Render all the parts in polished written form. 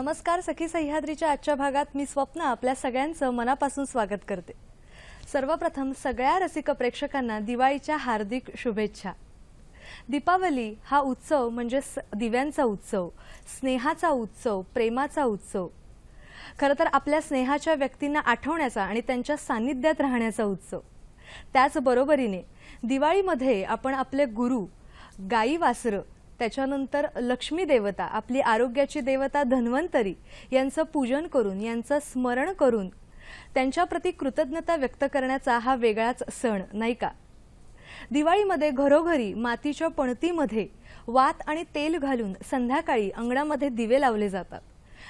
नमस्कार सखी सह्याद्रीच्या आजच्या भागात मी स्वप्ना आपल्या सगळ्यांचं मनापासून स्वागत करते। सर्वप्रथम सगळ्या रसिक प्रेक्षकांना दिवाळीच्या हार्दिक शुभेच्छा। दीपावली हा उत्सव म्हणजे दिव्यांचा उत्सव, स्नेहाचा उत्सव, प्रेमाचा उत्सव। खरं तर आपल्या स्नेहाच्या व्यक्तींना आठवण्याचा आणि त्यांच्या सानिध्यात राहण्याचा उत्सव। त्याच बरोबरीने दिवाळीमध्ये आपण आपले गुरु, गाई वासरं, त्याच्यानंतर लक्ष्मी देवता, आपली आरोग्याची देवता धन्वंतरी यांचं पूजन करून, यांचं स्मरण करून त्यांच्याप्रती कृतज्ञता व्यक्त करण्याचा हा वेगळाच सण नाही का। दिवाळीमध्ये घरोघरी मातीच्या पणतीमध्ये वात आणि तेल घालून संध्याकाळी अंगणामध्ये दिवे लावले जातात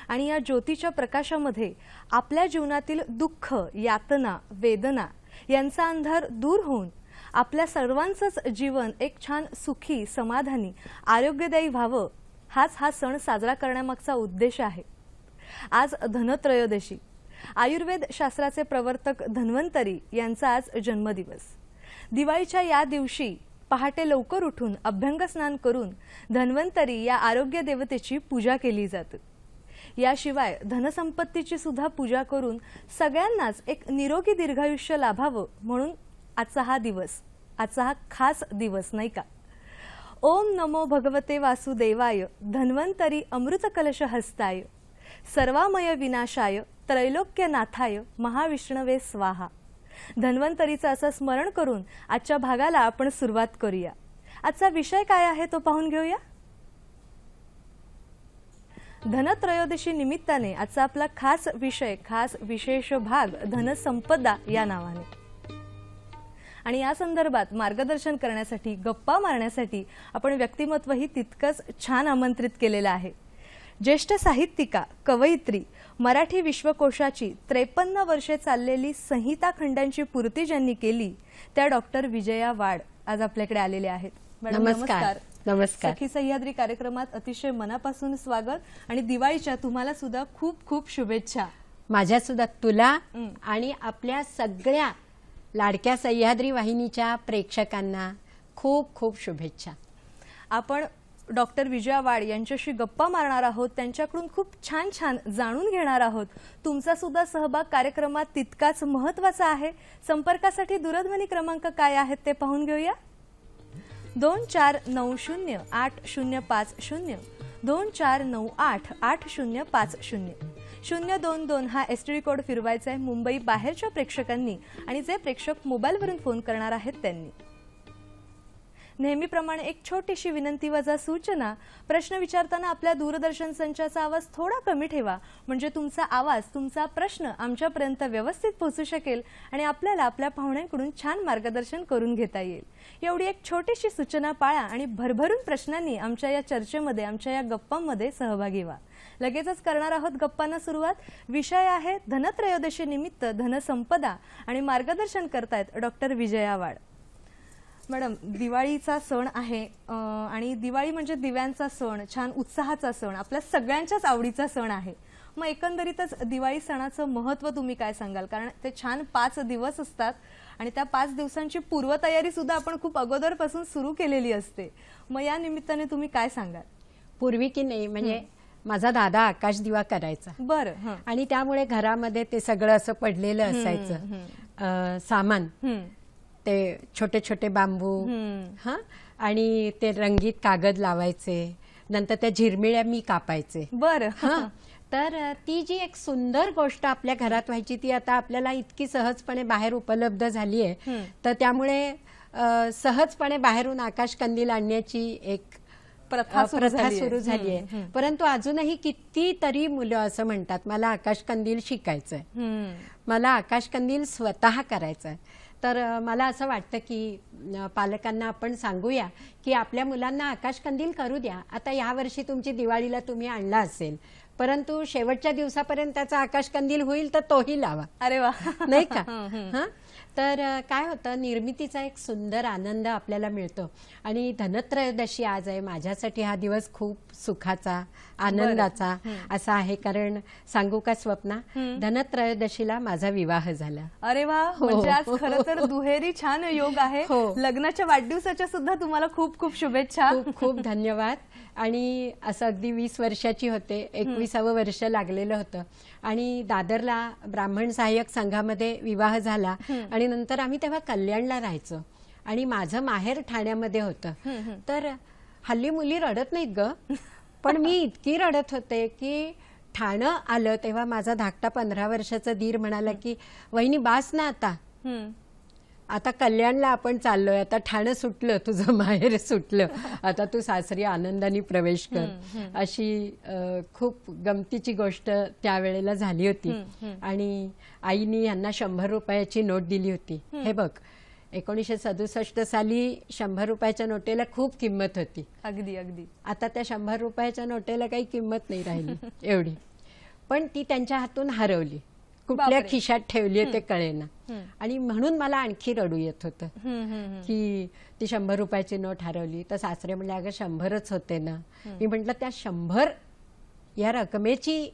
आणि या ज्योतीच्या प्रकाशामध्ये आपल्या जीवनातील दुःख, यातना, वेदना यांचा अंधार दूर होऊन आपल्या सर्वांचंच जीवन एक छान सुखी, समाधानी, आरोग्यदायी व्हावं हाच हा सण साजरा करण्यामागचा उद्देश आहे। आज धनत्रयोदशी, आयुर्वेद शास्त्राचे प्रवर्तक धन्वंतरी यांचा आज जन्मदिवस। दिवाळीच्या या दिवशी पहाटे लवकर उठून अभ्यंगस्नान करून धन्वंतरी या आरोग्य देवतेची पूजा केली जाते। याशिवाय धनसंपत्तीची सुद्धा पूजा करून सगळ्यांनाच एक निरोगी दीर्घायुष्य लाभावं म्हणून आजचा हा दिवस, आजचा हा खास दिवस नाही का। ओम नमो भगवते वासुदेवाय धन्वंतरी अमृत कलश हस्ताय सर्वामय विनाशाय त्रैलोक्यनाथाय महाविष्णवे स्वाहा। धन्वंतरीचं असं स्मरण करून आजच्या भागाला आपण सुरुवात करूया। आजचा विषय काय आहे तो पाहून घेऊया। धनत्रयोदशी निमित्ताने आजचा आपला खास विषय, खास विशेष भाग धनसंपदा या नावाने। आणि या संदर्भात मार्गदर्शन करण्यासाठी, गप्पा मारण्यासाठी आपण व्यक्तिमत्वही तितकंच छान आमंत्रित केलेलं आहे। ज्येष्ठ साहित्यिका, कवयित्री, मराठी विश्वकोशाची 53 वर्षे चाललेली संहिता खंडांची पूर्ती ज्यांनी केली त्या डॉक्टर विजया वाड आज आपल्याकडे आलेले आहेत। मॅडम नमस्कार। नमस्कार। सखी सह्याद्री कार्यक्रमात अतिशय मनापासून स्वागत आणि दिवाळीच्या तुम्हाला सुद्धा खूप खूप शुभेच्छा। माझ्या सुद्धा तुला आणि आपल्या सगळ्या लाडक्या सह्याद्री वाहिनीच्या प्रेक्षकांना खूप खूप शुभेच्छा। आपण डॉक्टर विजया वाड यांच्याशी गप्पा मारणार आहोत, त्यांच्याकडून खूप छान छान जाणून घेणार आहोत। तुमचा सुद्धा सहभाग कार्यक्रमात तितकाच महत्त्वाचा आहे। संपर्कासाठी दूरध्वनी क्रमांक काय आहेत ते पाहून घेऊया। 24908050 24988050 022 हा एसटीडी कोड फिरवायचा आहे मुंबई बाहेरच्या प्रेक्षकांनी आणि जे प्रेक्षक मोबाईलवरून फोन करणार आहेत त्यांनी। नेहमीप्रमाणे एक छोटीशी विनंती वजा सूचना, प्रश्न विचारताना आपल्या दूरदर्शन संचाचा आवाज थोडा कमी ठेवा म्हणजे तुमचा आवाज, तुमचा प्रश्न आमच्यापर्यंत व्यवस्थित पोहोचू शकेल आणि आपल्याला आपल्या पाहुण्यांकडून छान मार्गदर्शन करून घेता येईल। एवढी एक छोटीशी सूचना पाळा आणि भरभरून प्रश्नांनी आमच्या या चर्चेमध्ये, आमच्या या गप्पांमध्ये सहभागी व्हा। लगेचच करणार आहोत गप्पांना सुरुवात। विषय आहे धनत्रयोदशी निमित्त धनसंपदा आणि मार्गदर्शन करतायत डॉक्टर विजया वाड। मॅडम, दिवाळीचा सण आहे आणि दिवाळी म्हणजे दिव्यांचा सण, छान उत्साहाचा सण, आपल्या सगळ्यांच्याच आवडीचा सण आहे। मग एकंदरीतच दिवाळी सणाचं महत्त्व तुम्ही काय सांगाल? कारण ते छान 5 दिवस असतात आणि त्या 5 दिवसांची पूर्वतयारी सुद्धा आपण खूप अगोदरपासून सुरू केलेली असते। मग या निमित्ताने तुम्ही काय सांगाल? पूर्वी की नाही म्हणजे माझा दादा आकाश दिवा करायचा। बरं। आणि त्यामुळे घरामध्ये ते सगळं असं पडलेलं असायचं सामान, ते छोटे छोटे बांबू आणि ते रंगीत कागद लावायचे, नंतर त्या झिरमिळ्या मी कापायचे। बरं। तर ती जी एक सुंदर गोष्ट आपल्या घरात व्हायची ती आता आपल्याला इतकी सहजपणे बाहेर उपलब्ध झाली आहे, तर त्यामुळे सहजपणे बाहेरून आकाश कंदील आणण्याची एक प्रथा सुरू झाली आहे। परंतु अजूनही कितीतरी मुलं असं म्हणतात मला आकाश कंदील शिकायचंय, मला आकाश कंदील स्वतः करायचंय। तर मला असं वाटतं की पालकांना आपण सांगूया की आपल्या मुलांना आकाश कंदील करू द्या। आता यावर्षी तुमची दिवाळीला तुम्ही आणला असेल, परंतु शेवटच्या दिवसापर्यंत त्याचा आकाश कंदील होईल तर तोही लावा। अरे वा, नाही का? तर काय होतं, निर्मितीचा एक सुंदर आनंद आपल्याला मिळतो. आणि धनत्रयोदशी आज आहे. माझ्यासाठी हा दिवस खूप सुखाचा, आनंदाचा असा आहे. कारण सांगू का स्वप्ना, धनत्रयोदशीला माझा विवाह झाला. अरे वा, म्हणजे आज खरं तर दुहेरी छान योग आहे. लग्नाच्या वाढदिवसाच्या सुद्धा तुम्हाला खूप खूप शुभेच्छा. खूप खूप धन्यवाद. आणि असं अगदी 20 वर्षाची होते, 21वं वर्ष लागलेलं होतं. आणि दादरला ब्राह्मण सहाय्यक संघामध्ये विवाह झाला. आणि नंतर आम्ही तेव्हा कल्याणला राहायचो. आणि माझं माहेर ठाण्यामध्ये होतं. तर हल्ली मुली रडत नाहीत ग, पण मी इतकी रडत होते की ठाणं आलं तेव्हा माझा धाकटा 15 वर्षाचा दीर म्हणाला की वहिनी बास ना आता कल्याणला आपण चाललोय, आता ठाणं सुटलं, तुझं माहेर सुटलं, आता तू सासरी आनंदाने प्रवेश कर. अशी खूप गमतीची गोष्ट त्यावेळेला झाली होती. आणि आईनी यांना 100 रुपयाची नोट दिली होती. हे बघ, 1967 साली 100 रुपयाच्या नोटेला खूप किंमत होती. अगदी अगदी. आता त्या 100 रुपयाच्या नोटेला काही किंमत नाही राहिली एवढी. पण ती त्यांच्या हातून हरवली, कुठल्या खिशात ठेवली ते कळेना. आणि म्हणून मला आणखी रडू येत होतं की ती 100 रुपयाची नोट हरवली. तर सासरे म्हणले, अगं 100च होते ना. मी म्हटलं, त्या 100 या रकमेची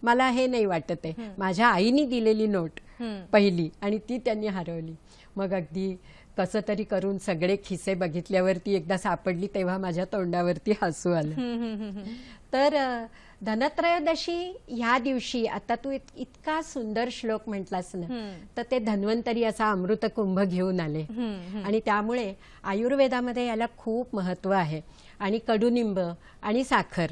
मला हे नाही वाटत आहे. माझ्या आईनी दिलेली नोट पहिली आणि ती त्यांनी हरवली. मग अगदी कसं तरी करून सगळे खिसे बघितल्यावरती एकदा सापडली, तेव्हा माझ्या तोंडावरती हसू आलं. तर धनत्रयोदशी ह्या दिवशी, आता तू इतका सुंदर श्लोक म्हटलास ना, तर ते धन्वंतरी असा अमृत कुंभ घेऊन आले. आणि त्यामुळे आयुर्वेदामध्ये याला खूप महत्व आहे. आणि कडुनिंब आणि साखर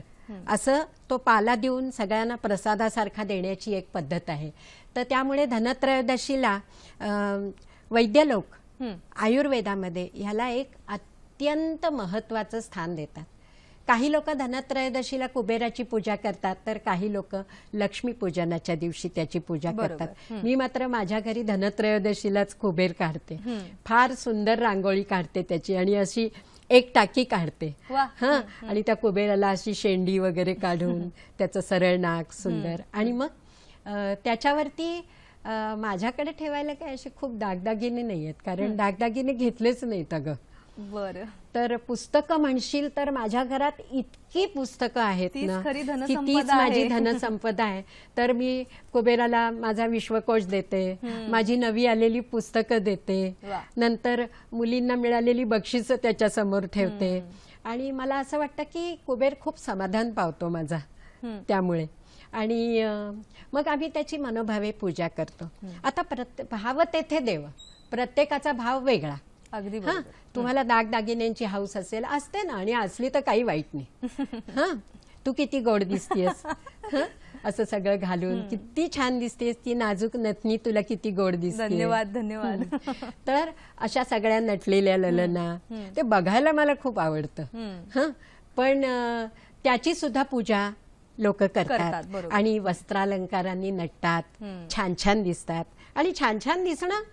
असं तो पाला देऊन सगळ्यांना प्रसादासारखा देण्याची एक पद्धत आहे. तर त्यामुळे धनत्रयोदशीला वैद्य लोक आयुर्वेदामध्ये ह्याला एक अत्यंत महत्वाचं स्थान देतात. काही लोक धनत्रयोदशीला कुबेराची पूजा करतात, तर काही लोक लक्ष्मी पूजनाच्या दिवशी त्याची पूजा करतात. मी मात्र माझ्या घरी धनत्रयोदशीलाच कुबेर काढते. फार सुंदर रांगोळी काढते त्याची आणि अशी एक टाकी काढते. आणि त्या कुबेराला अशी शेंडी वगैरे काढून त्याचं सरळ नाक सुंदर. आणि मग त्याच्यावरती माझ्याकडे ठेवायला काय असे खूप दागदागिने नाहीयेत, कारण दागदागिने घेतलेच नाहीत अगं. बरं. तर पुस्तकं म्हणशील तर माझ्या घरात इतकी पुस्तकं आहेत ना, की तीच माझी धनसंपदा आहे. तर मी कुबेराला माझा विश्वकोश देते, माझी नवी आलेली पुस्तकं देते, नंतर मुलींना मिळालेली बक्षिसं त्याच्या समोर ठेवते. आणि मला असं वाटतं की कुबेर खूप समाधान पावतो माझा त्यामुळे. आणि मग आम्ही त्याची मनोभावे पूजा करतो. आता भाव तेथे देव, प्रत्येकाचा भाव वेगळा. अगदी. तुम्हाला दागदागिन्यांची हौस असेल, असते ना, आणि असली तर काही वाईट नाही. तू किती गोड दिसतेस, असं सगळं घालून किती छान दिसतेस, ती नाजूक नथनी तुला किती गोड दिसते. धन्यवाद धन्यवाद. तर अशा सगळ्या नटलेल्या ललना ते बघायला मला खूप आवडतं. पण त्याची सुद्धा पूजा लोक करतात आणि वस्त्रालंकारांनी नटतात, छान छान दिसतात. आणि छान छान दिसणं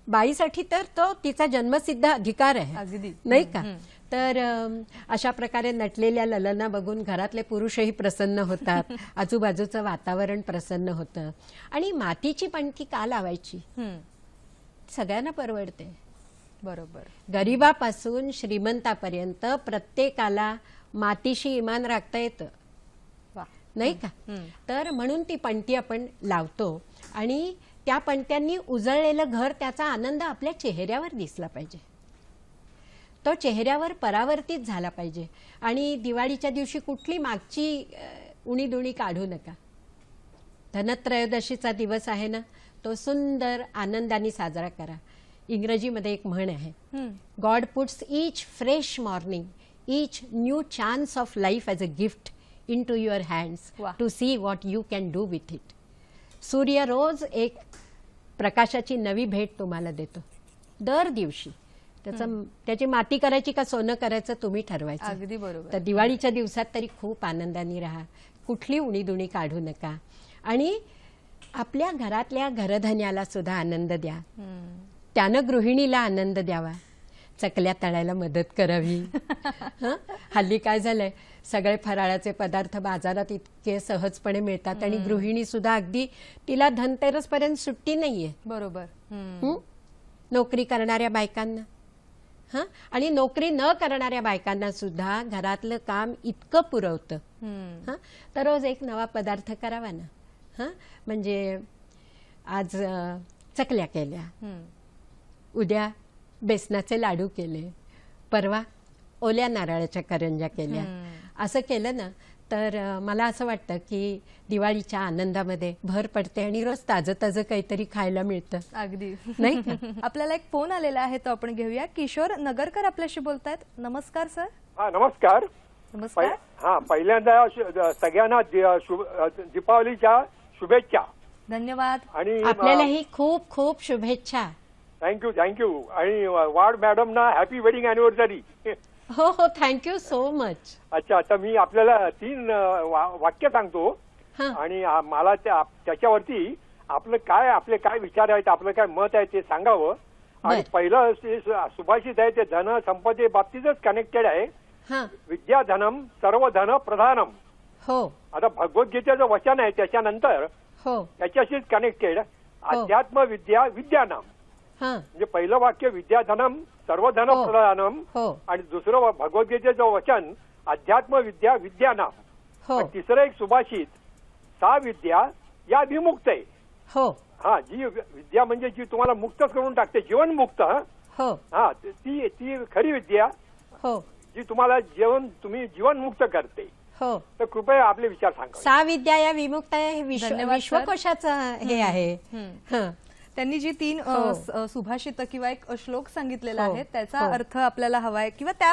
बाईसाठी तर तो तिचा जन्मसिद्ध अधिकार आहे. अगदी. नाही का? तर अशा प्रकारे नटलेल्या ललना बघून घरातले पुरुषही प्रसन्न होतात, आजूबाजूचं वातावरण प्रसन्न होतं. आणि मातीची पणती का लावायची? सगळ्यांना परवडते. बरोबर. गरिबापासून श्रीमंतापर्यंत प्रत्येकाला मातीशी इमान राखता येतं, नाही का? तर म्हणून ती पणती आपण लावतो. आणि त्या पणत्यांनी उजळलेलं घर, त्याचा आनंद आपल्या चेहऱ्यावर दिसला पाहिजे, तो चेहऱ्यावर परावर्तित झाला पाहिजे. आणि दिवाळीच्या दिवशी कुठली मागची उणीदुणी काढू नका. धनत्रयोदशीचा दिवस आहे ना, तो सुंदर आनंदाने साजरा करा. इंग्रजीमध्ये एक म्हण आहे, God puts each fresh morning, each new chance of life as a gift into your hands to see what you can do with it. सूर्य रोज एक प्रकाशाची नवी भेट तुम्हाला देतो दर दिवशी. त्याची माती करायची का सोनं करायचं तुम्ही ठरवायचं. अगदी बरोबर. तर दिवाळीच्या दिवसात तरी खूप आनंदाने राहा, कुठली उणीदुणी काढू नका. आणि आपल्या घरातल्या घरधन्याला सुद्धा आनंद द्या, त्यानं गृहिणीला आनंद द्यावा, चकल्या तळायला मदत करावी. हल्ली काय झालंय, सगळे फराळाचे पदार्थ बाजारात इतके सहजपणे मिळतात आणि गृहिणी सुद्धा अगदी तिला धनतेरस पर्यंत सुट्टी नाहीये. बरोबर. नोकरी करणाऱ्या बायकांना आणि नोकरी न करणाऱ्या बायकांना सुद्धा घरातलं काम इतकं पुरवतं. तर रोज एक नवा पदार्थ करावा ना. म्हणजे आज चकल्या केल्या, उद्या बेसनाचे लाडू केले, परवा ओल्या नारळाच्या करंज्या केल्या. असं केलं ना तर मला असं वाटतं की दिवाळीच्या आनंदामध्ये भर पडते आणि रोज ताजं ताजं काहीतरी खायला मिळतं. अगदी नाही का? आपल्याला एक फोन आलेला आहे तो आपण घेऊया. किशोर नगरकर आपल्याशी बोलतायत. नमस्कार सर. हा, नमस्कार. नमस्कार. हा, पहिल्यांदा सगळ्यांना दीपावलीच्या शुभेच्छा. धन्यवाद. आणि आपल्यालाही खूप खूप शुभेच्छा. थँक्यू आणि वार्ड मॅडमना हॅपी वेडिंग अॅनिव्हर्सरी. हो हो, थँक्यू सो मच. अच्छा, आता मी आपल्याला 3 वाक्य सांगतो आणि मला त्याच्यावरती आपले काय विचार आहेत, आपलं काय मत आहे ते सांगावं. आणि पहिलं सुभाषित आहे ते धन संपदे बाबतीतच कनेक्टेड आहे. विद्या धनम सर्व धन प्रधानम. हो. आता भगवद्गीतेचं वचन आहे त्याच्यानंतर त्याच्याशीच कनेक्टेड अध्यात्म विद्या विद्यानाम. म्हणजे पहिलं वाक्य विद्याधनम सर्वधन प्रधानम आणि दुसरं भगवद्गीतेचं वचन अध्यात्म विद्या विद्यानाम. तिसरं एक सुभाषित सा विद्या या विमुक्त आहे. हा, जी विद्या म्हणजे जी तुम्हाला मुक्त करून टाकते, जीवनमुक्त. हा, ती खरी विद्या जी तुम्हाला तुम्ही जीवनमुक्त करते. तर कृपया आपले विचार सांगा. सा विद्या या विमुक्त आहे, हे विश्वकोशाचं हे आहे. त्यांनी जी 3 सुभाषित किंवा एक श्लोक सांगितलेला आहे त्याचा अर्थ आपल्याला हवाय किंवा त्या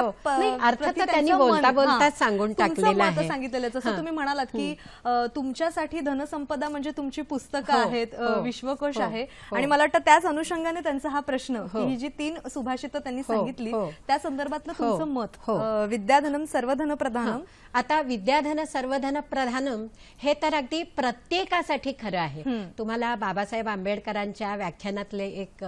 अर्थ तर त्यांनी बोलता बोलता सांगून टाकलेला आहे. सांगितलेलं जसं तुम्ही म्हणालात की तुमच्यासाठी धनसंपदा म्हणजे तुमची पुस्तकं आहेत, विश्वकोश आहे. आणि मला वाटतं त्याच अनुषंगाने त्यांचा हा प्रश्न की ही जी 3 सुभाषित त्यांनी सांगितली त्या संदर्भातलं तुमचं मत. विद्याधनम सर्वधन प्रधानम. आता विद्याधन सर्वधन प्रधानम हे तर अगदी प्रत्येकासाठी खरं आहे. तुम्हाला बाबासाहेब आंबेडकरांच्या व्याख्यानातले एक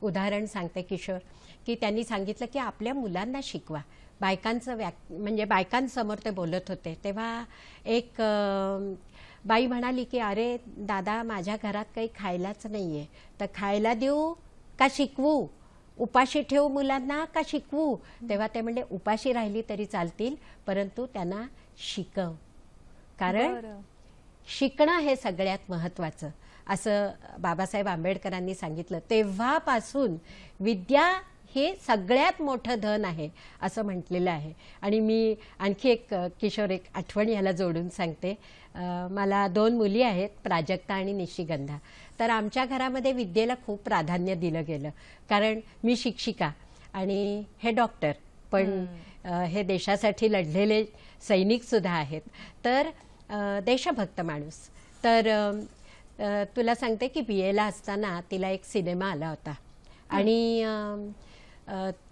उदाहरण सांगते किशोर, की त्यांनी सांगितलं की आपल्या मुलांना शिकवा. बायकांचं म्हणजे बायकांसमोर ते बोलत होते तेव्हा एक बाई म्हणाली की अरे दादा, माझ्या घरात काही खायलाच नाहीये, तर खायला देऊ का शिकवू? उपाशी ठेवू मुलांना का शिकवू? तेव्हा ते म्हणले उपाशी राहिली तरी चालतील, परंतु त्यांना शिकव, कारण शिकणं हे सगळ्यात महत्वाचं, असं बाबासाहेब आंबेडकरांनी सांगितलं. तेव्हापासून विद्या हे सगळ्यात मोठं धन आहे असं म्हटलेलं आहे. आणि मी आणखी एक किशोर एक आठवण याला जोडून सांगते. मला 2 मुली आहेत, प्राजक्ता आणि निशिगंधा. तर आमच्या घरामध्ये विद्येला खूप प्राधान्य दिलं गेलं, कारण मी शिक्षिका आणि हे डॉक्टर, पण हे देशासाठी लढलेले सैनिक सुद्धा आहेत. तर देशभक्त माणूस. तर तुला सांगते की BA ला असताना तिला एक सिनेमा आला होता आणि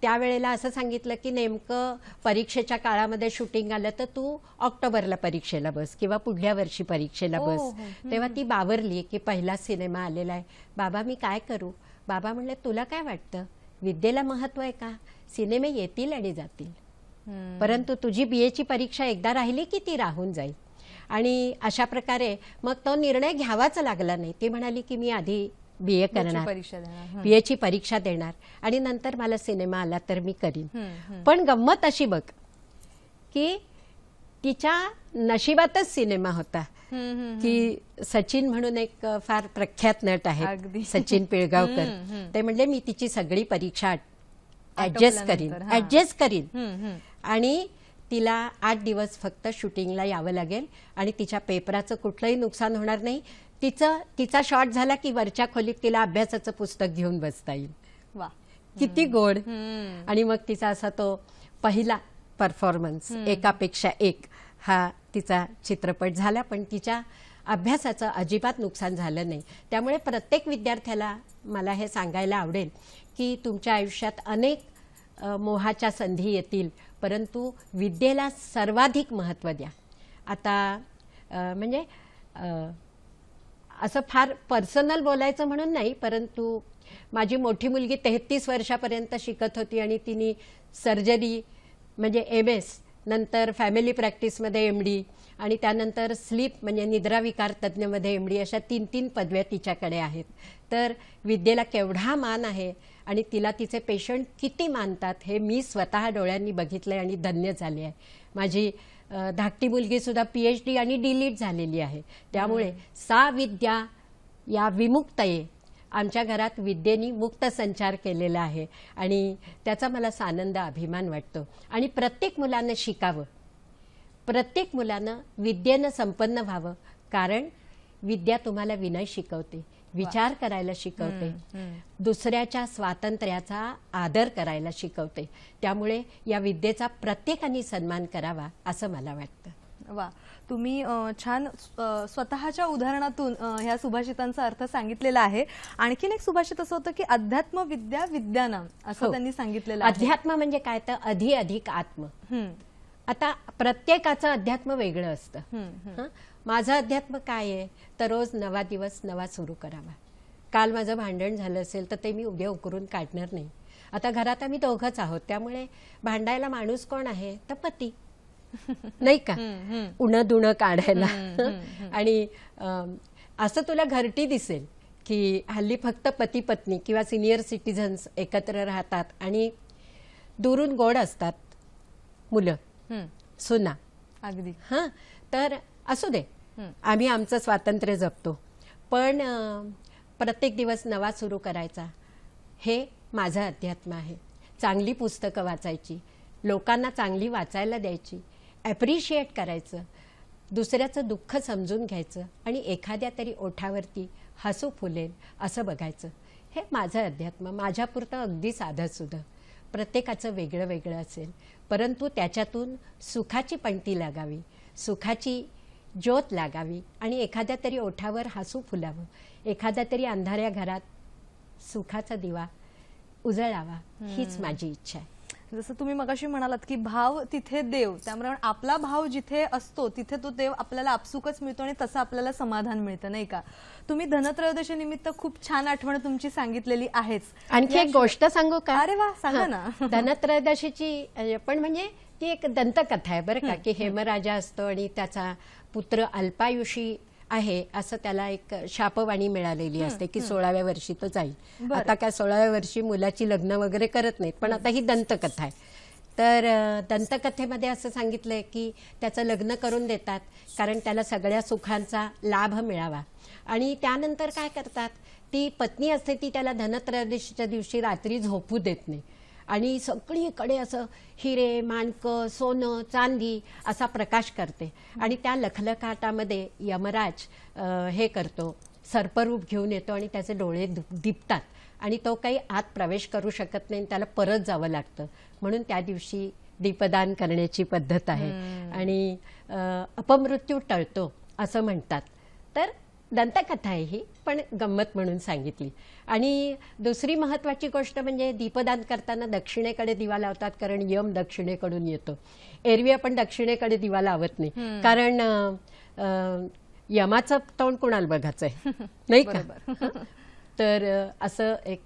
त्यावेळेला असं सांगितलं की नेमकं परीक्षेच्या काळामध्ये शूटिंग आलं तर तू ऑक्टोबरला परीक्षेला बस किंवा पुढल्या वर्षी परीक्षेला बस. तेव्हा ती बावरली की पहिला सिनेमा आलेला आहे, बाबा मी काय करू? बाबा म्हणले तुला काय वाटतं, विद्येला महत्व आहे का? सिनेमे येतील आणि जातील, परंतु तुझी BA ची परीक्षा एकदा राहिली की ती राहून जाईल. आणि अशा प्रकारे मग तो निर्णय घ्यावाच लागला नाही. ती म्हणाली की मी आधी BA करणार, BA ची परीक्षा देणार आणि नंतर मला सिनेमा आला तर मी करीन. पण गंमत अशी बघ की तिच्या नशिबातच सिनेमा होता की सचिन म्हणून एक फार प्रख्यात नट आहे, सचिन पिळगावकर. ते म्हणले मी तिची सगळी परीक्षा ऍडजस्ट करीन आणि तिला 8 दिवस फक्त शूटिंगला यावं लागेल आणि तिच्या पेपराचं कुठलंही नुकसान होणार नाही. तिचा शॉट झाला की वरच्या खोलीत तिला अभ्यासाचं पुस्तक घेऊन बसता येईल. वा, किती गोड. आणि मग तिचा असा तो पहिला परफॉर्मन्स एकापेक्षा एक हा तिचा चित्रपट झाला, पण तिच्या अभ्यासाचं अजिबात नुकसान झालं नाही. त्यामुळे प्रत्येक विद्यार्थ्याला मला हे सांगायला आवडेल की तुमच्या आयुष्यात अनेक मोहाच्या संधी येतील, परंतु विद्येला सर्वाधिक महत्त्व द्या. आता म्हणजे असं फार पर्सनल बोलायचं म्हणून नाही, परंतु माझी मोठी मुलगी 33 वर्षापर्यंत शिकत होती आणि तिने सर्जरी म्हणजे MS नंतर फॅमिली प्रॅक्टिसमध्ये MD आणि त्यानंतर स्लीप म्हणजे निद्राविकार तज्ज्ञमध्ये MD, अशा 3 पदव्या तिच्याकडे आहेत. तर विद्येला केवढा मान आहे आणि तिला तिचे पेशंट किती मानतात हे मी स्वतः डोळ्यांनी बघितलंय आणि धन्य झाले आहे. माझी धाकटी मुलगी सुद्धा PhD आणि DLiT झालेली आहे. त्यामुळे सा विद्या या विमुक्तये, आमच्या घरात विद्येनी मुक्त संचार केलेला आहे आणि त्याचा मला आनंद अभिमान वाटतो. आणि प्रत्येक मुलानं शिकावं, प्रत्येक मुलानं विद्येनं संपन्न व्हावं, कारण विद्या तुम्हाला विनय शिकवते, विचार करायला शिकवते, दुसऱ्याच्या स्वातंत्र्याचा आदर करायला शिकवते. त्यामुळे या विद्येचा प्रत्येकाने सन्मान करावा असं मला वाटतं. वा, तुम्ही छान स्वतःच्या उदाहरणातून ह्या सुभाषितांचा अर्थ सांगितलेला आहे. आणखीन एक सुभाषित असं होतं की अध्यात्म विद्या विद्यानाम, असं त्यांनी सांगितलेलं आहे. अध्यात्म म्हणजे काय तर अधिक आत्म. आता प्रत्येकाचं अध्यात्म वेगळं असतं. माझं अध्यात्म काय आहे तर रोज नवा दिवस नवा सुरू करावा. काल माझं भांडण झालं असेल तर ते मी उद्या उकरून काढणार नाही. आता घरात आम्ही दोघंच आहोत, त्यामुळे भांडायला माणूस कोण आहे तर पती, नाही का, उणं दुणं काढायला. आणि असं तुला घरटी दिसेल की हल्ली फक्त पती पत्नी किंवा सिनियर सिटीझन्स एकत्र राहतात आणि दुरून गोड असतात मुलं सुना. अगदी. तर असू दे, आम्ही आमचं स्वातंत्र्य जपतो, पण प्रत्येक दिवस नवा सुरू करायचा हे माझं अध्यात्म आहे. चांगली पुस्तकं वाचायची, लोकांना चांगली वाचायला द्यायची, ॲप्रिशिएट करायचं, दुसऱ्याचं दुःख समजून घ्यायचं आणि एखाद्या तरी ओठावरती हसू फुलेल असं बघायचं. हे माझं अध्यात्म. माझ्यापुरतं अगदी साधं सुधं. प्रत्येकाचं वेगळं वेगळं असेल, परंतु त्याच्यातून सुखाची पंक्ती लागावी, सुखाची ज्योत लागावी आणि एखाद्या तरी ओठावर हसू फुलावं, एखाद्या तरी अंधाऱ्या घरात सुखाचा दिवा उजळावा, हीच माझी इच्छा आहे. जसं तुम्ही मगाशी म्हणालात की भाव तिथे देव, त्यामुळे आपला भाव जिथे असतो तिथे तो देव आपल्याला आपसुकच मिळतो आणि तसं आपल्याला समाधान मिळतं, नाही का. तुम्ही धनत्रयोदशी निमित्त खूप छान आठवण तुमची सांगितलेली आहेच. आणखी एक गोष्ट सांगू का? अरे वा, सांगा ना. धनत्रयोदशीची पण म्हणजे ती एक दंतकथा आहे बरं का, की हेमराजा असतो आणि त्याचा पुत्र अल्पायुषी आहे असं त्याला एक शापवाणी मिळालेली असते की 16व्या वर्षी तो जाईल. आता काय 16व्या वर्षी मुलाची लग्न वगैरे करत नाहीत, पण आता ही दंतकथा आहे. तर दंतकथेमध्ये असं सांगितलंय की त्याचं लग्न करून देतात कारण त्याला सगळ्या सुखांचा लाभ मिळावा. आणि त्यानंतर काय करतात, ती पत्नी असते ती त्याला धनत्रयोदशीच्या दिवशी रात्री झोपू देत नाही आणि सगळीकडे असं हिरे माणकं सोनं चांदी असा प्रकाश करते. आणि त्या लखलखाटामध्ये यमराज हे करतो, सर्परूप घेऊन येतो आणि त्याचे डोळे दिपतात आणि तो काही आत प्रवेश करू शकत नाही, त्याला परत जावं लागतं. म्हणून त्या दिवशी दीपदान करण्याची पद्धत आहे आणि अपमृत्यू टळतो असं म्हणतात. तर दंतकथा आहे ही, पण गंमत म्हणून सांगितली. आणि दुसरी महत्वाची गोष्ट म्हणजे दीपदान करताना दक्षिणेकडे दिवा लावतात कारण यम दक्षिणेकडून येतो. एरवी आपण दक्षिणेकडे दिवा लावत नाही कारण यमाचं तोंड कुणाला बघायचंय, नाही का. तर असं एक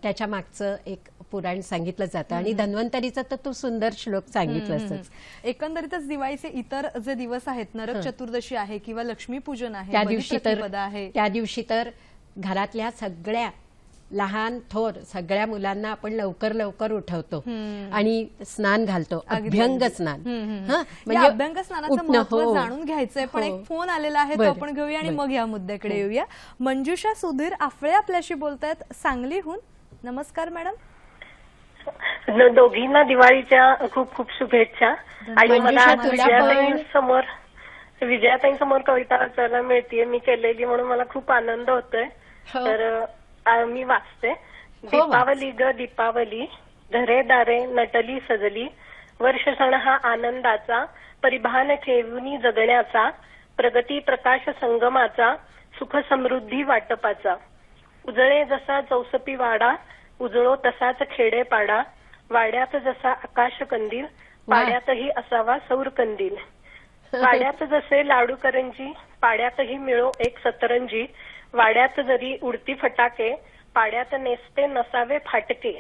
त्याच्या मागचं एक पुराण सांगितलं जातं. आणि धन्वंतरीचं तर तू सुंदर श्लोक सांगितलंस. एकंदरीतच दिवाळीचे इतर जे दिवस आहेत, नरक चतुर्दशी आहे किंवा लक्ष्मीपूजन आहे, त्या दिवशी तर घरातल्या सगळ्या लहान थोर सगळ्या मुलांना आपण लवकर लवकर उठवतो आणि स्नान घालतो, अभ्यंग स्नान. म्हणजे अभ्यंग स्नानाचं महत्त्व जाणून घ्यायचंय. पण एक फोन आलेला आहे, तो आपण घेऊया आणि मग या मुद्द्याकडे येऊया. मंजुषा सुधीर आफ्ळे आपल्याशी बोलतायत सांगलीहून. नमस्कार मॅडम. दोघींना दिवाळीच्या खूप खूप शुभेच्छा. आणि मला विजयाताईंसमोर कविता वाचायला मिळतेय, मी केलेली, म्हणून मला खूप आनंद होतोय. तर मी वाचते. दीपावली ग दीपावली, घरे दारे नटली सजली, वर्ष सण हा आनंदाचा, परिभान ठेवून जगण्याचा, प्रगती प्रकाश संगमाचा, सुख समृद्धी वाटपाचा. उजळे जसा चौसपी वाडा, उजळो तसाच खेडेपाडा, वाड्यात जसा आकाश कंदील, पाड्यातही असावा सौर कंदील. वाड्यात जसे लाडू करंजी, पाड्यातही मिळो एक सतरंजी, वाड्यात जरी उडती फटाके, पाड्यात नेसते नसावे फाटके.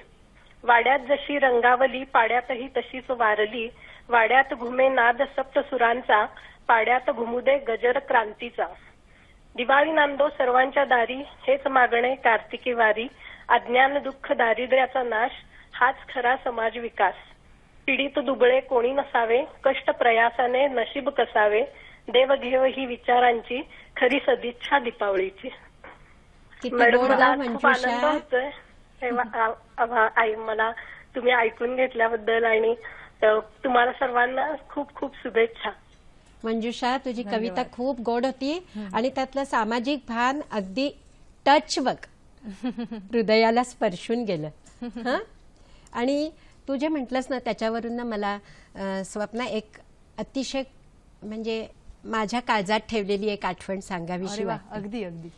वाड्यात जशी रंगावली, पाड्यातही तशीच वारली, वाड्यात घुमे नाद सप्त सुरांचा, पाड्यात घुमू दे गजर क्रांतीचा. दिवाळी नांदो सर्वांच्या दारी, हेच मागणे कार्तिकी वारी. अज्ञान दुःख दारिद्र्याचा नाश, हाच खरा समाज विकास. पीडित दुबळे कोणी नसावे, कष्ट प्रयासाने नशीब कसावे. देव घेव ही विचारांची, खरी सदिच्छा दीपावलीची. किती मॅडम गोड मला ग खूप मंजुषा. आनंद होतोय आई मला तुम्ही ऐकून घेतल्याबद्दल आणि तुम्हाला सर्वांना खूप खूप शुभेच्छा. मंजुषा, तुझी कविता खूप गोड होती आणि त्यातलं सामाजिक भान अगदी टच बघ, हृदयाला स्पर्शून गेलं. हं? आणि तू जे म्हटलंस ना त्याच्यावरून ना मला स्वप्ना एक अतिशय म्हणजे माझ्या काळजात ठेवलेली एक आठवण सांगावीशी अरे वा, वाटते. अगदी अगदी.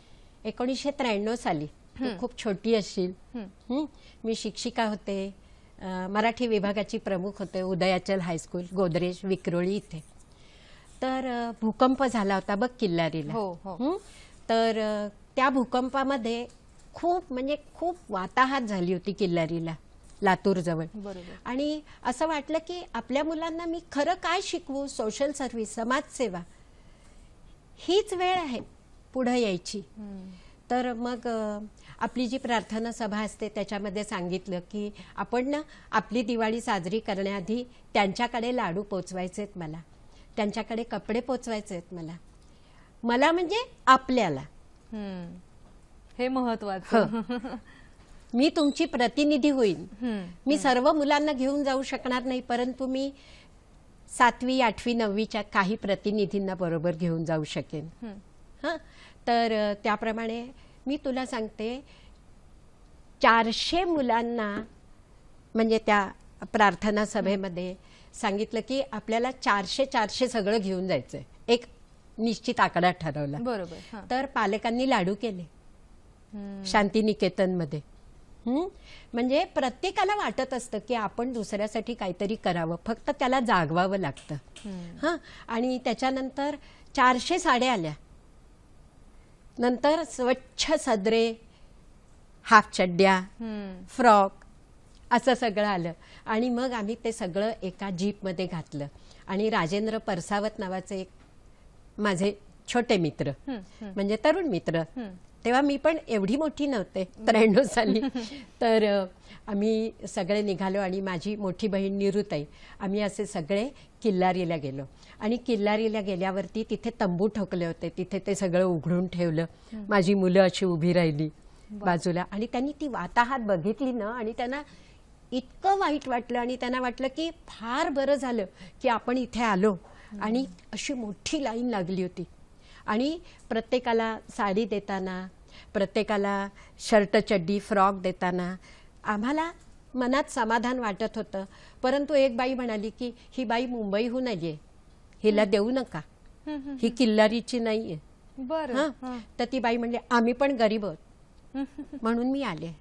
1993 साली, तू खूप छोटी असशील. मी शिक्षिका होते, मराठी विभागाची प्रमुख होते, उदयाचल हायस्कूल गोदरेज विक्रोळी इथे. तर भूकंप झाला होता बघ किल्लारीला. हो, हो. तर त्या भूकंपामध्ये खूप म्हणजे खूप वाताहत झाली होती किल्लारीला, लातूर जवळ. बरोबर. आणि असं वाटलं की आपल्या मुलांना मी खरं काय शिकवू, सोशल सर्व्हिस, समाजसेवा, हीच वेळ आहे पुढे यायची. तर मग आपली जी प्रार्थना सभा असते त्याच्यामध्ये सांगितलं की आपण ना आपली दिवाळी साजरी करण्याआधी त्यांच्याकडे लाडू पोचवायचेत, मला त्यांच्याकडे कपडे पोचवायचेत, मला म्हणजे आपल्याला. हे महत्वाचं. मी तुमची प्रतिनिधी होईन. मी सर्व मुलांना घेऊन जाऊ शकणार नाही, परंतु मी 7वी 8वी 9वीच्या काही प्रतिनिधींना बरोबर घेऊन जाऊ शकेन. तर त्याप्रमाणे मी तुला सांगते 400 मुलांना म्हणजे त्या प्रार्थना सभेमध्ये सांगितलं की आपल्याला 400 सगळं घेऊन जायचंय. एक निश्चित आकडा ठरवला. बरोबर. तर पालकांनी लाडू केले शांतिनिकेतनमध्ये. म्हणजे प्रत्येकाला वाटत असतं की आपण दुसऱ्यासाठी काहीतरी करावं, फक्त त्याला जागवावं लागतं. आणि त्याच्यानंतर 400 साड्या आल्या, नंतर स्वच्छ सदरे, हाफ चड्ड्या, फ्रॉक, असं सगळं आलं. आणि मग आम्ही ते सगळं एका जीपमध्ये घातलं. आणि राजेंद्र परसावत नावाचे एक माझे छोटे मित्र, म्हणजे तरुण मित्र, तेव्हा मी पण एवढी मोठी नव्हते 93 साली. तर आम्ही सगळे निघालो आणि माझी मोठी बहीण निरुताई, आम्ही असे सगळे किल्लारीला गेलो. आणि किल्लारीला गेल्यावरती तिथे तंबू ठोकले होते, तिथे ते सगळं उघडून ठेवलं. माझी मुलं अशी उभी राहिली बाजूला आणि त्यांनी ती वाताहत बघितली ना आणि त्यांना इतकं वाईट वाटलं आणि त्यांना वाटलं की फार बरं झालं की आपण इथे आलो. आणि अशी मोठी लाईन लागली होती आणि प्रत्येकाला साडी देताना, प्रत्येकाला शर्ट चड्डी फ्रॉक देताना आम्हाला मनात समाधान वाटत होतं. परंतु एक बाई म्हणाली की ही बाई मुंबईहून आलीये, हिला देऊ नका, ही किल्लारीची नाहीये. बरं. तर ती बाई म्हणली आम्ही पण गरीब आहोत म्हणून मी आले.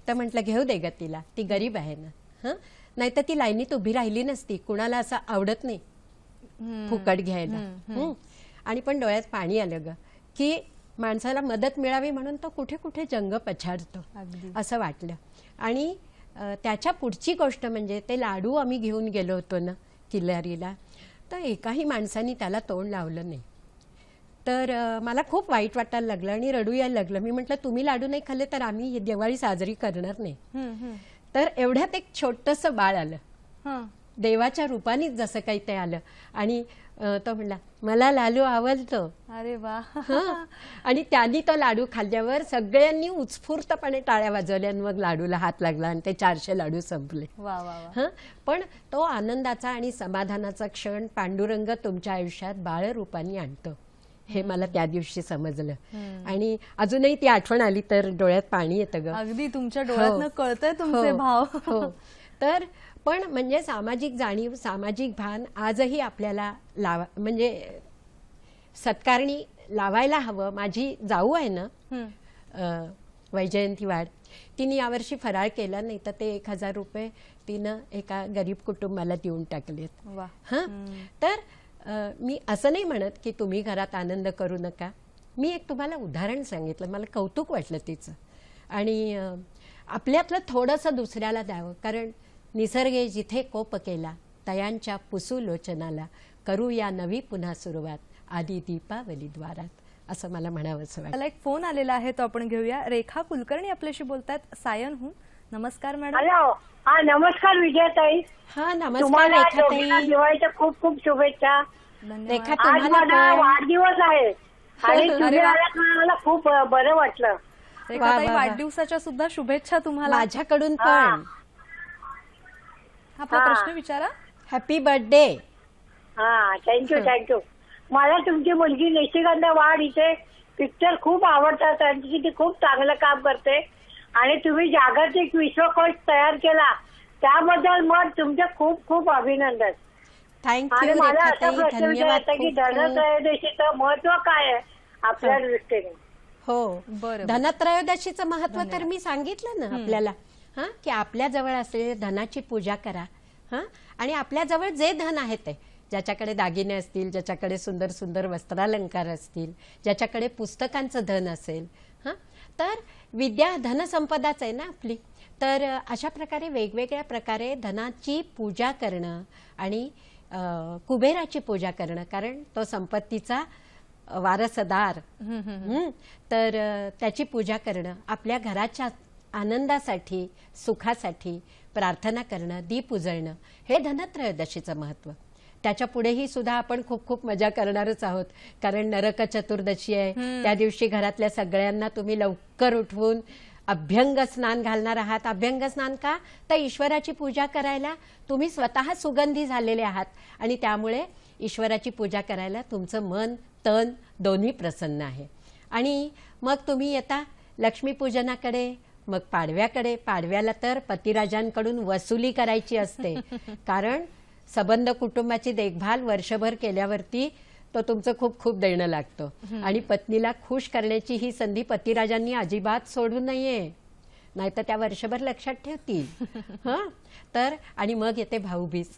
तर म्हटलं घेऊ दे ग तिला, ती गरीब आहे ना. नाही तर ती लाईनीत उभी राहिली नसती. कुणाला असं आवडत नाही फुकट घ्यायला. आणि पण डोळ्यात पाणी आलं ग की माणसाला मदत मिळावी म्हणून तो कुठे कुठे जंग पछाडतो असं वाटलं. आणि त्याच्या पुढची गोष्ट म्हणजे ते लाडू आम्ही घेऊन गेलो होतो ना किल्लारीला, तर एकाही माणसाने त्याला तोंड लावलं नाही. तर मला खूप वाईट वाटायला लागलं आणि रडू यायला लागलं. मी म्हटलं तुम्ही लाडू नाही खाल्ले तर आम्ही ही दिवाळी साजरी करणार नाही. तर एवढ्यात एक छोटंसं बाळ आलं, देवाच्या रूपानेच जसं काही ते आलं. आणि तो म्हणला मला लाडू आवडतो. अरे वा. आणि त्यांनी तो लाडू खाल्ल्यावर सगळ्यांनी उत्स्फूर्तपणे टाळ्या वाजवल्या आणि मग लाडूला हात लागला आणि ते 400 लाडू संपले. पण तो आनंदाचा आणि समाधानाचा क्षण पांडुरंग तुमच्या आयुष्यात बाळरूपाने आणतो हे मला त्या दिवशी समजलं. आणि अजूनही ती आठवण आली तर डोळ्यात पाणी येतं ग. अगदी तुमच्या डोळ्यातनं कळतंय तुमचे भाव. तर पण म्हणजे सामाजिक जाणीव, सामाजिक भान आजही आपल्याला म्हणजे सत्कारणी लावायला हवं. माझी जाऊ आहे ना वैजयंती वाड, तिने यावर्षी फराळ केला नाही तर ते 1000 रुपये तिनं एका गरीब कुटुंबाला देऊन टाकलेत. तर मी असं नाही म्हणत की तुम्ही घरात आनंद करू नका. मी एक तुम्हाला उदाहरण सांगितलं, मला कौतुक वाटलं तिचं. आणि आपल्यातलं थोडंसं दुसऱ्याला द्यावं, कारण निसर्गे जिथे कोप केला तयांच्या पुसुलोचनाला करूया नवी पुन्हा सुरुवात आधी दीपावली द्वारात असं मला म्हणावंसं वाटतं. मला एक फोन आलेला आहे तो आपण घेऊया. रेखा कुलकर्णी आपल्याशी बोलतायत सायनहून. नमस्कार मॅडम. हॅलो. हा नमस्कार विजयताई. हा नमस्कार तुम्हाला रेखाताई. दिवाळीच्या खूप खूप शुभेच्छा. रेखा आज तुम्हाला माझा पण. वाढदिवस आहे आणि अरे तुम्ही वा. आलात म्हणून मला खूप बरं वाटलं. रेखाताई, वा, वा. वाढदिवसाच्या सुद्धा शुभेच्छा तुम्हाला. माझ्याकडून हा. पण आपला हा. प्रश्न विचारा. Happy birthday. हा थँक्यू. मला तुमची मुलगी निशिगंधा वाढ इथे पिक्चर खूप आवडतात आणि ती खूप चांगलं काम करते आणि तुम्ही जागतिक विश्वकोश तयार केला त्याबद्दल मग तुमचे खूप खूप अभिनंदन. आणि थँक्यू मला असा रेखाताई, प्रश्न धन्यवाद विचारायचा की खूप खूप. धनत्रयोदशीचं महत्व काय आहे आपल्या दृष्टीने? हो बरं. धनत्रयोदशीचं महत्व तर मी सांगितलं ना आपल्याला. हा की आपल्या जवळ असलेले धनाची पूजा करा. हा आणि आपल्या जवळ जे धन आहे ते, ज्याच्याकडे दागिने असतील, ज्याच्याकडे सुंदर सुंदर वस्त्रालंकार असतील, ज्याच्याकडे पुस्तकांचं धन असेल, हा तर विद्या धनसंपदाच आहे ना आपली. तर अशा प्रकारे वेगवेगळ्या प्रकारे धनाची पूजा करणं आणि कुबेराची पूजा करणं, कारण तो संपत्तीचा वारसदार. तर त्याची पूजा करणं, आपल्या घराच्या आनंदासाठी सुखासाठी प्रार्थना करणं, दीप उजळणं, हे धनत्रयोदशीचं महत्व. त्याच्या पुढेही सुद्धा आपण खूप खूप मजा करणारच आहोत, कारण नरक चतुर्दशी आहे. त्या दिवशी घरातल्या सगळ्यांना तुम्ही लवकर उठवून अभ्यंग स्नान घालणार आहात. अभ्यंग स्नान का? तर ईश्वराची पूजा करायला तुम्ही स्वतः सुगंधी झालेले आहात आणि त्यामुळे ईश्वराची पूजा करायला तुमचं मन तन दोन्ही प्रसन्न आहे. आणि मग तुम्ही येता लक्ष्मीपूजनाकडे, मग पाडव्याकडे. पाडव्याला तर पतिराजांकडून वसुली करायची असते, कारण सबंध कुटुंबाची देखभाल वर्षभर केल्यावरती तो तुमचं खूप खूप देणं लागतं आणि पत्नीला खुश करण्याची ही संधी पतिराजांनी अजिबात सोडू नये, नाहीतर त्या वर्षभर लक्षात ठेवतील. हं तर आणि मग येते भाऊबीज.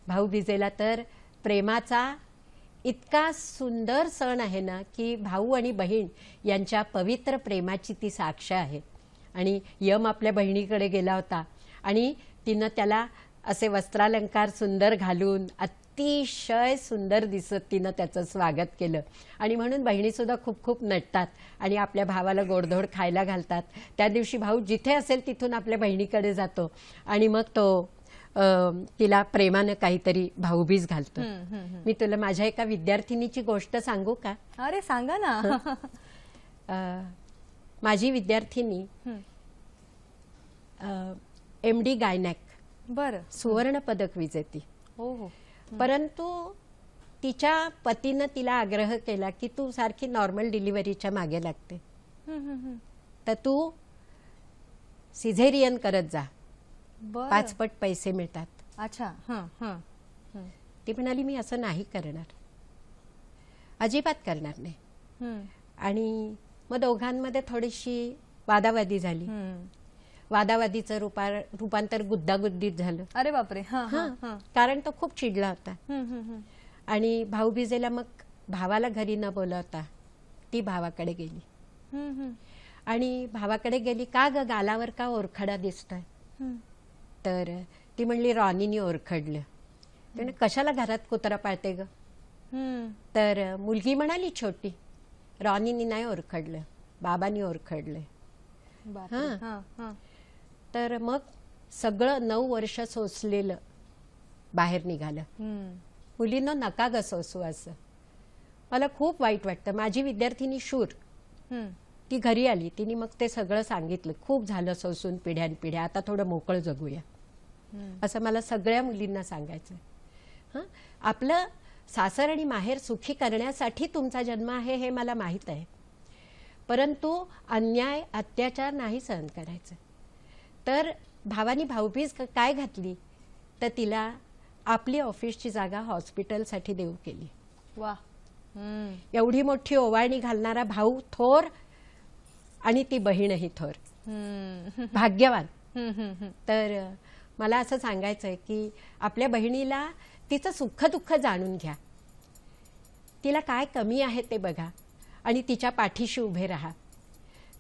भाऊबीजेला तर प्रेमाचा इतका सुंदर सण आहे ना, की भाऊ आणि बहीण यांच्या पवित्र प्रेमाची ती साक्ष आहे. आणि यम आपल्या बहिणीकडे गेला होता आणि तिनं त्याला असे वस्त्रालंकार सुंदर घालून अतिशय सुंदर दिसत तिनं त्याचं स्वागत केलं. आणि म्हणून बहिणी सुद्धा खूप खूप नटतात आणि आपल्या भावाला गोडधोड खायला घालतात. त्या दिवशी भाऊ जिथे असेल तिथून आपल्या बहिणीकडे जातो आणि मग तो तिला प्रेमानं काहीतरी भाऊबीज घालतो. मी तुला माझ्या एका विद्यार्थिनीची गोष्ट सांगू का? अरे सांगा ना. माझी विद्यार्थिनी MD गायनॅक, बरं. सुवर्ण पदक विजेती. हो. परंतु तिच्या पतीनं तिला आग्रह केला की तू सारखी नॉर्मल डिलिव्हरीच्या मागे लागते, तर तू सिझेरियन करत जा, बरं. 5 पट पैसे मिळतात. अच्छा. ती म्हणाली मी असं नाही करणार, अजिबात करणार नाही. आणि मग दोघांमध्ये थोडीशी वादावादी झाली. वादावादीचं रूपांतर गुद्दागुद्दीत झालं. अरे बापरे. कारण तो खूप चिडला होता. आणि भाऊबीजेला मग भावाला घरी न बोलवता ती भावाकडे गेली. आणि भावाकडे गेली, का ग गालावर का ओरखडा दिसतोय? तर ती म्हणली रॉनीनी ओरखडलं. त्याने कशाला घरात कुत्रा पाळते ग? तर मुलगी म्हणाली छोटी, रॉनीनी नाही ओरखडलं, बाबांनी ओरखडलं. तर मग सगळं 9 वर्ष सोसलेलं बाहेर निघालं. मुलींना नका ग सोसू असं. मला खूप वाईट वाटतं. माझी विद्यार्थिनी शूर, ती घरी आली, तिने मग ते सगळं सांगितलं, खूप झालं सोसून पिढ्यानपिढ्या, आता थोडं मोकळं जगूया, असं मला सगळ्या मुलींना सांगायचं. आपलं सासर आणि माहेर सुखी करण्यासाठी तुमचा जन्म आहे हे मला माहीत आहे, परंतु अन्याय अत्याचार नाही सहन करायचं. तर भावानी भाऊबीज काय घातली, तर तिला आपली ऑफिसची जागा हॉस्पिटलसाठी देऊ केली. वा. एवढी मोठी ओवाळणी घालणारा भाऊ थोर आणि ती बहीणही थोर, भाग्यवान. तर मला असं सांगायचंय की आपल्या बहिणीला तिचं सुख दुःख जाणून घ्या, तिला काय कमी आहे ते बघा आणि तिच्या पाठीशी उभे राहा.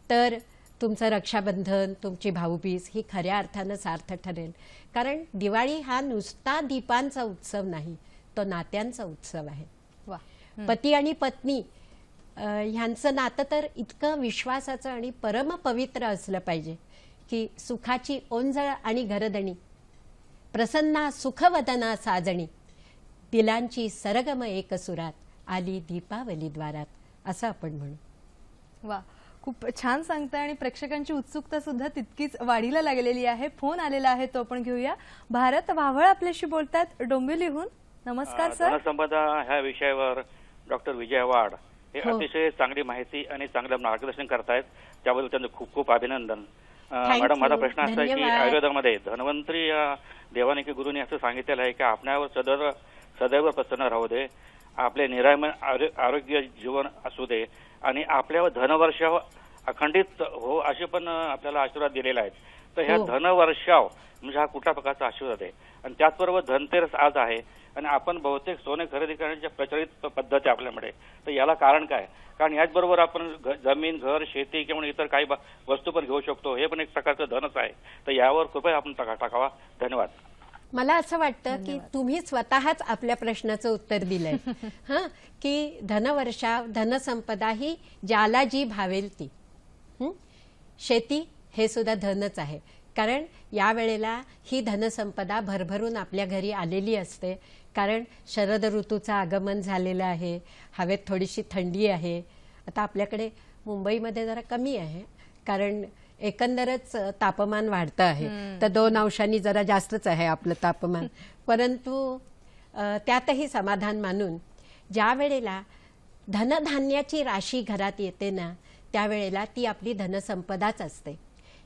तर तुमचं रक्षाबंधन, तुमची भाऊबीज ही खऱ्या अर्थानं सार्थ ठरेल. कारण दिवाळी हा नुसता दीपांचा उत्सव नाही, तो नात्यांचा उत्सव आहे. वा. पती आणि पत्नी ह्यांचं नातं तर इतकं विश्वासाचं आणि परम पवित्र असलं पाहिजे की सुखाची ओंजळ आणि घरदणी, प्रसन्ना सुखवदना साजणी, दिलांची सरगम एक सुरात, आली दीपावली द्वारात, असं आपण म्हणू. वा, खूप छान सांगताय आणि प्रेक्षकांची उत्सुकता सुद्धा तितकीच वाढीला लागलेली आहे. फोन आलेला आहे, तो आपण घेऊया. भारत वावळ आपल्याशी बोलतात डोंबिवलीहून. नमस्कार सर. धनसंपदा ह्या विषयावर डॉक्टर विजय वाड हे अतिशय चांगली माहिती आणि चांगलं मार्गदर्शन करतायत, त्याबद्दल त्यांचं खूप खूप अभिनंदन. मॅडम, माझा प्रश्न असा आहे की आयुर्वेदामध्ये धन्वंतरी या देवाने की गुरुने असं सांगितलेलं आहे की आपल्यावर सदैव प्रसन्न राहू दे, आपले निरामय आरोग्य जीवन असू दे आणि आपल्यावर धनवर्षाव अखंडित हो, असे पण आपल्याला आशीर्वाद दिलेले आहेत. तर ह्या धनवर्षाव म्हणजे हा कुठल्या प्रकारचा आशीर्वाद आहे? आणि त्याचबरोबर धनतेरस आज आहे आणि आपण बहुतेक सोने खरेदी करण्याच्या प्रचलित पद्धती आपल्याकडे, तर याला कारण काय? कारण याचबरोबर आपण जमीन, घर, शेती किंवा इतर काही वस्तू पण घेऊ शकतो, हे पण एक प्रकारचं धनच आहे. तर यावर कृपया आपण टाकावा. धन्यवाद. मला असं वाटतं की तुम्ही स्वतःच आपल्या प्रश्नाचं उत्तर दिलंय. हां, की धनवर्षा, धनसंपदा ही ज्याला जी भावेल ती. शेती हे सुद्धा धनच आहे, कारण यावेळेला ही धनसंपदा भरभरून आपल्या घरी आलेली असते. कारण शरद ऋतूचं आगमन झालेलं आहे, हवेत थोडीशी थंडी आहे. आता आपल्याकडे मुंबईमध्ये जरा कमी आहे, कारण एकंदरच तापमान वाढतं आहे, तर 2 अंशांनी जरा जास्तच आहे आपलं तापमान. परंतु त्यातही समाधान मानून ज्या वेळेला धनधान्याची राशी घरात येते ना, त्यावेळेला ती आपली धनसंपदाच असते.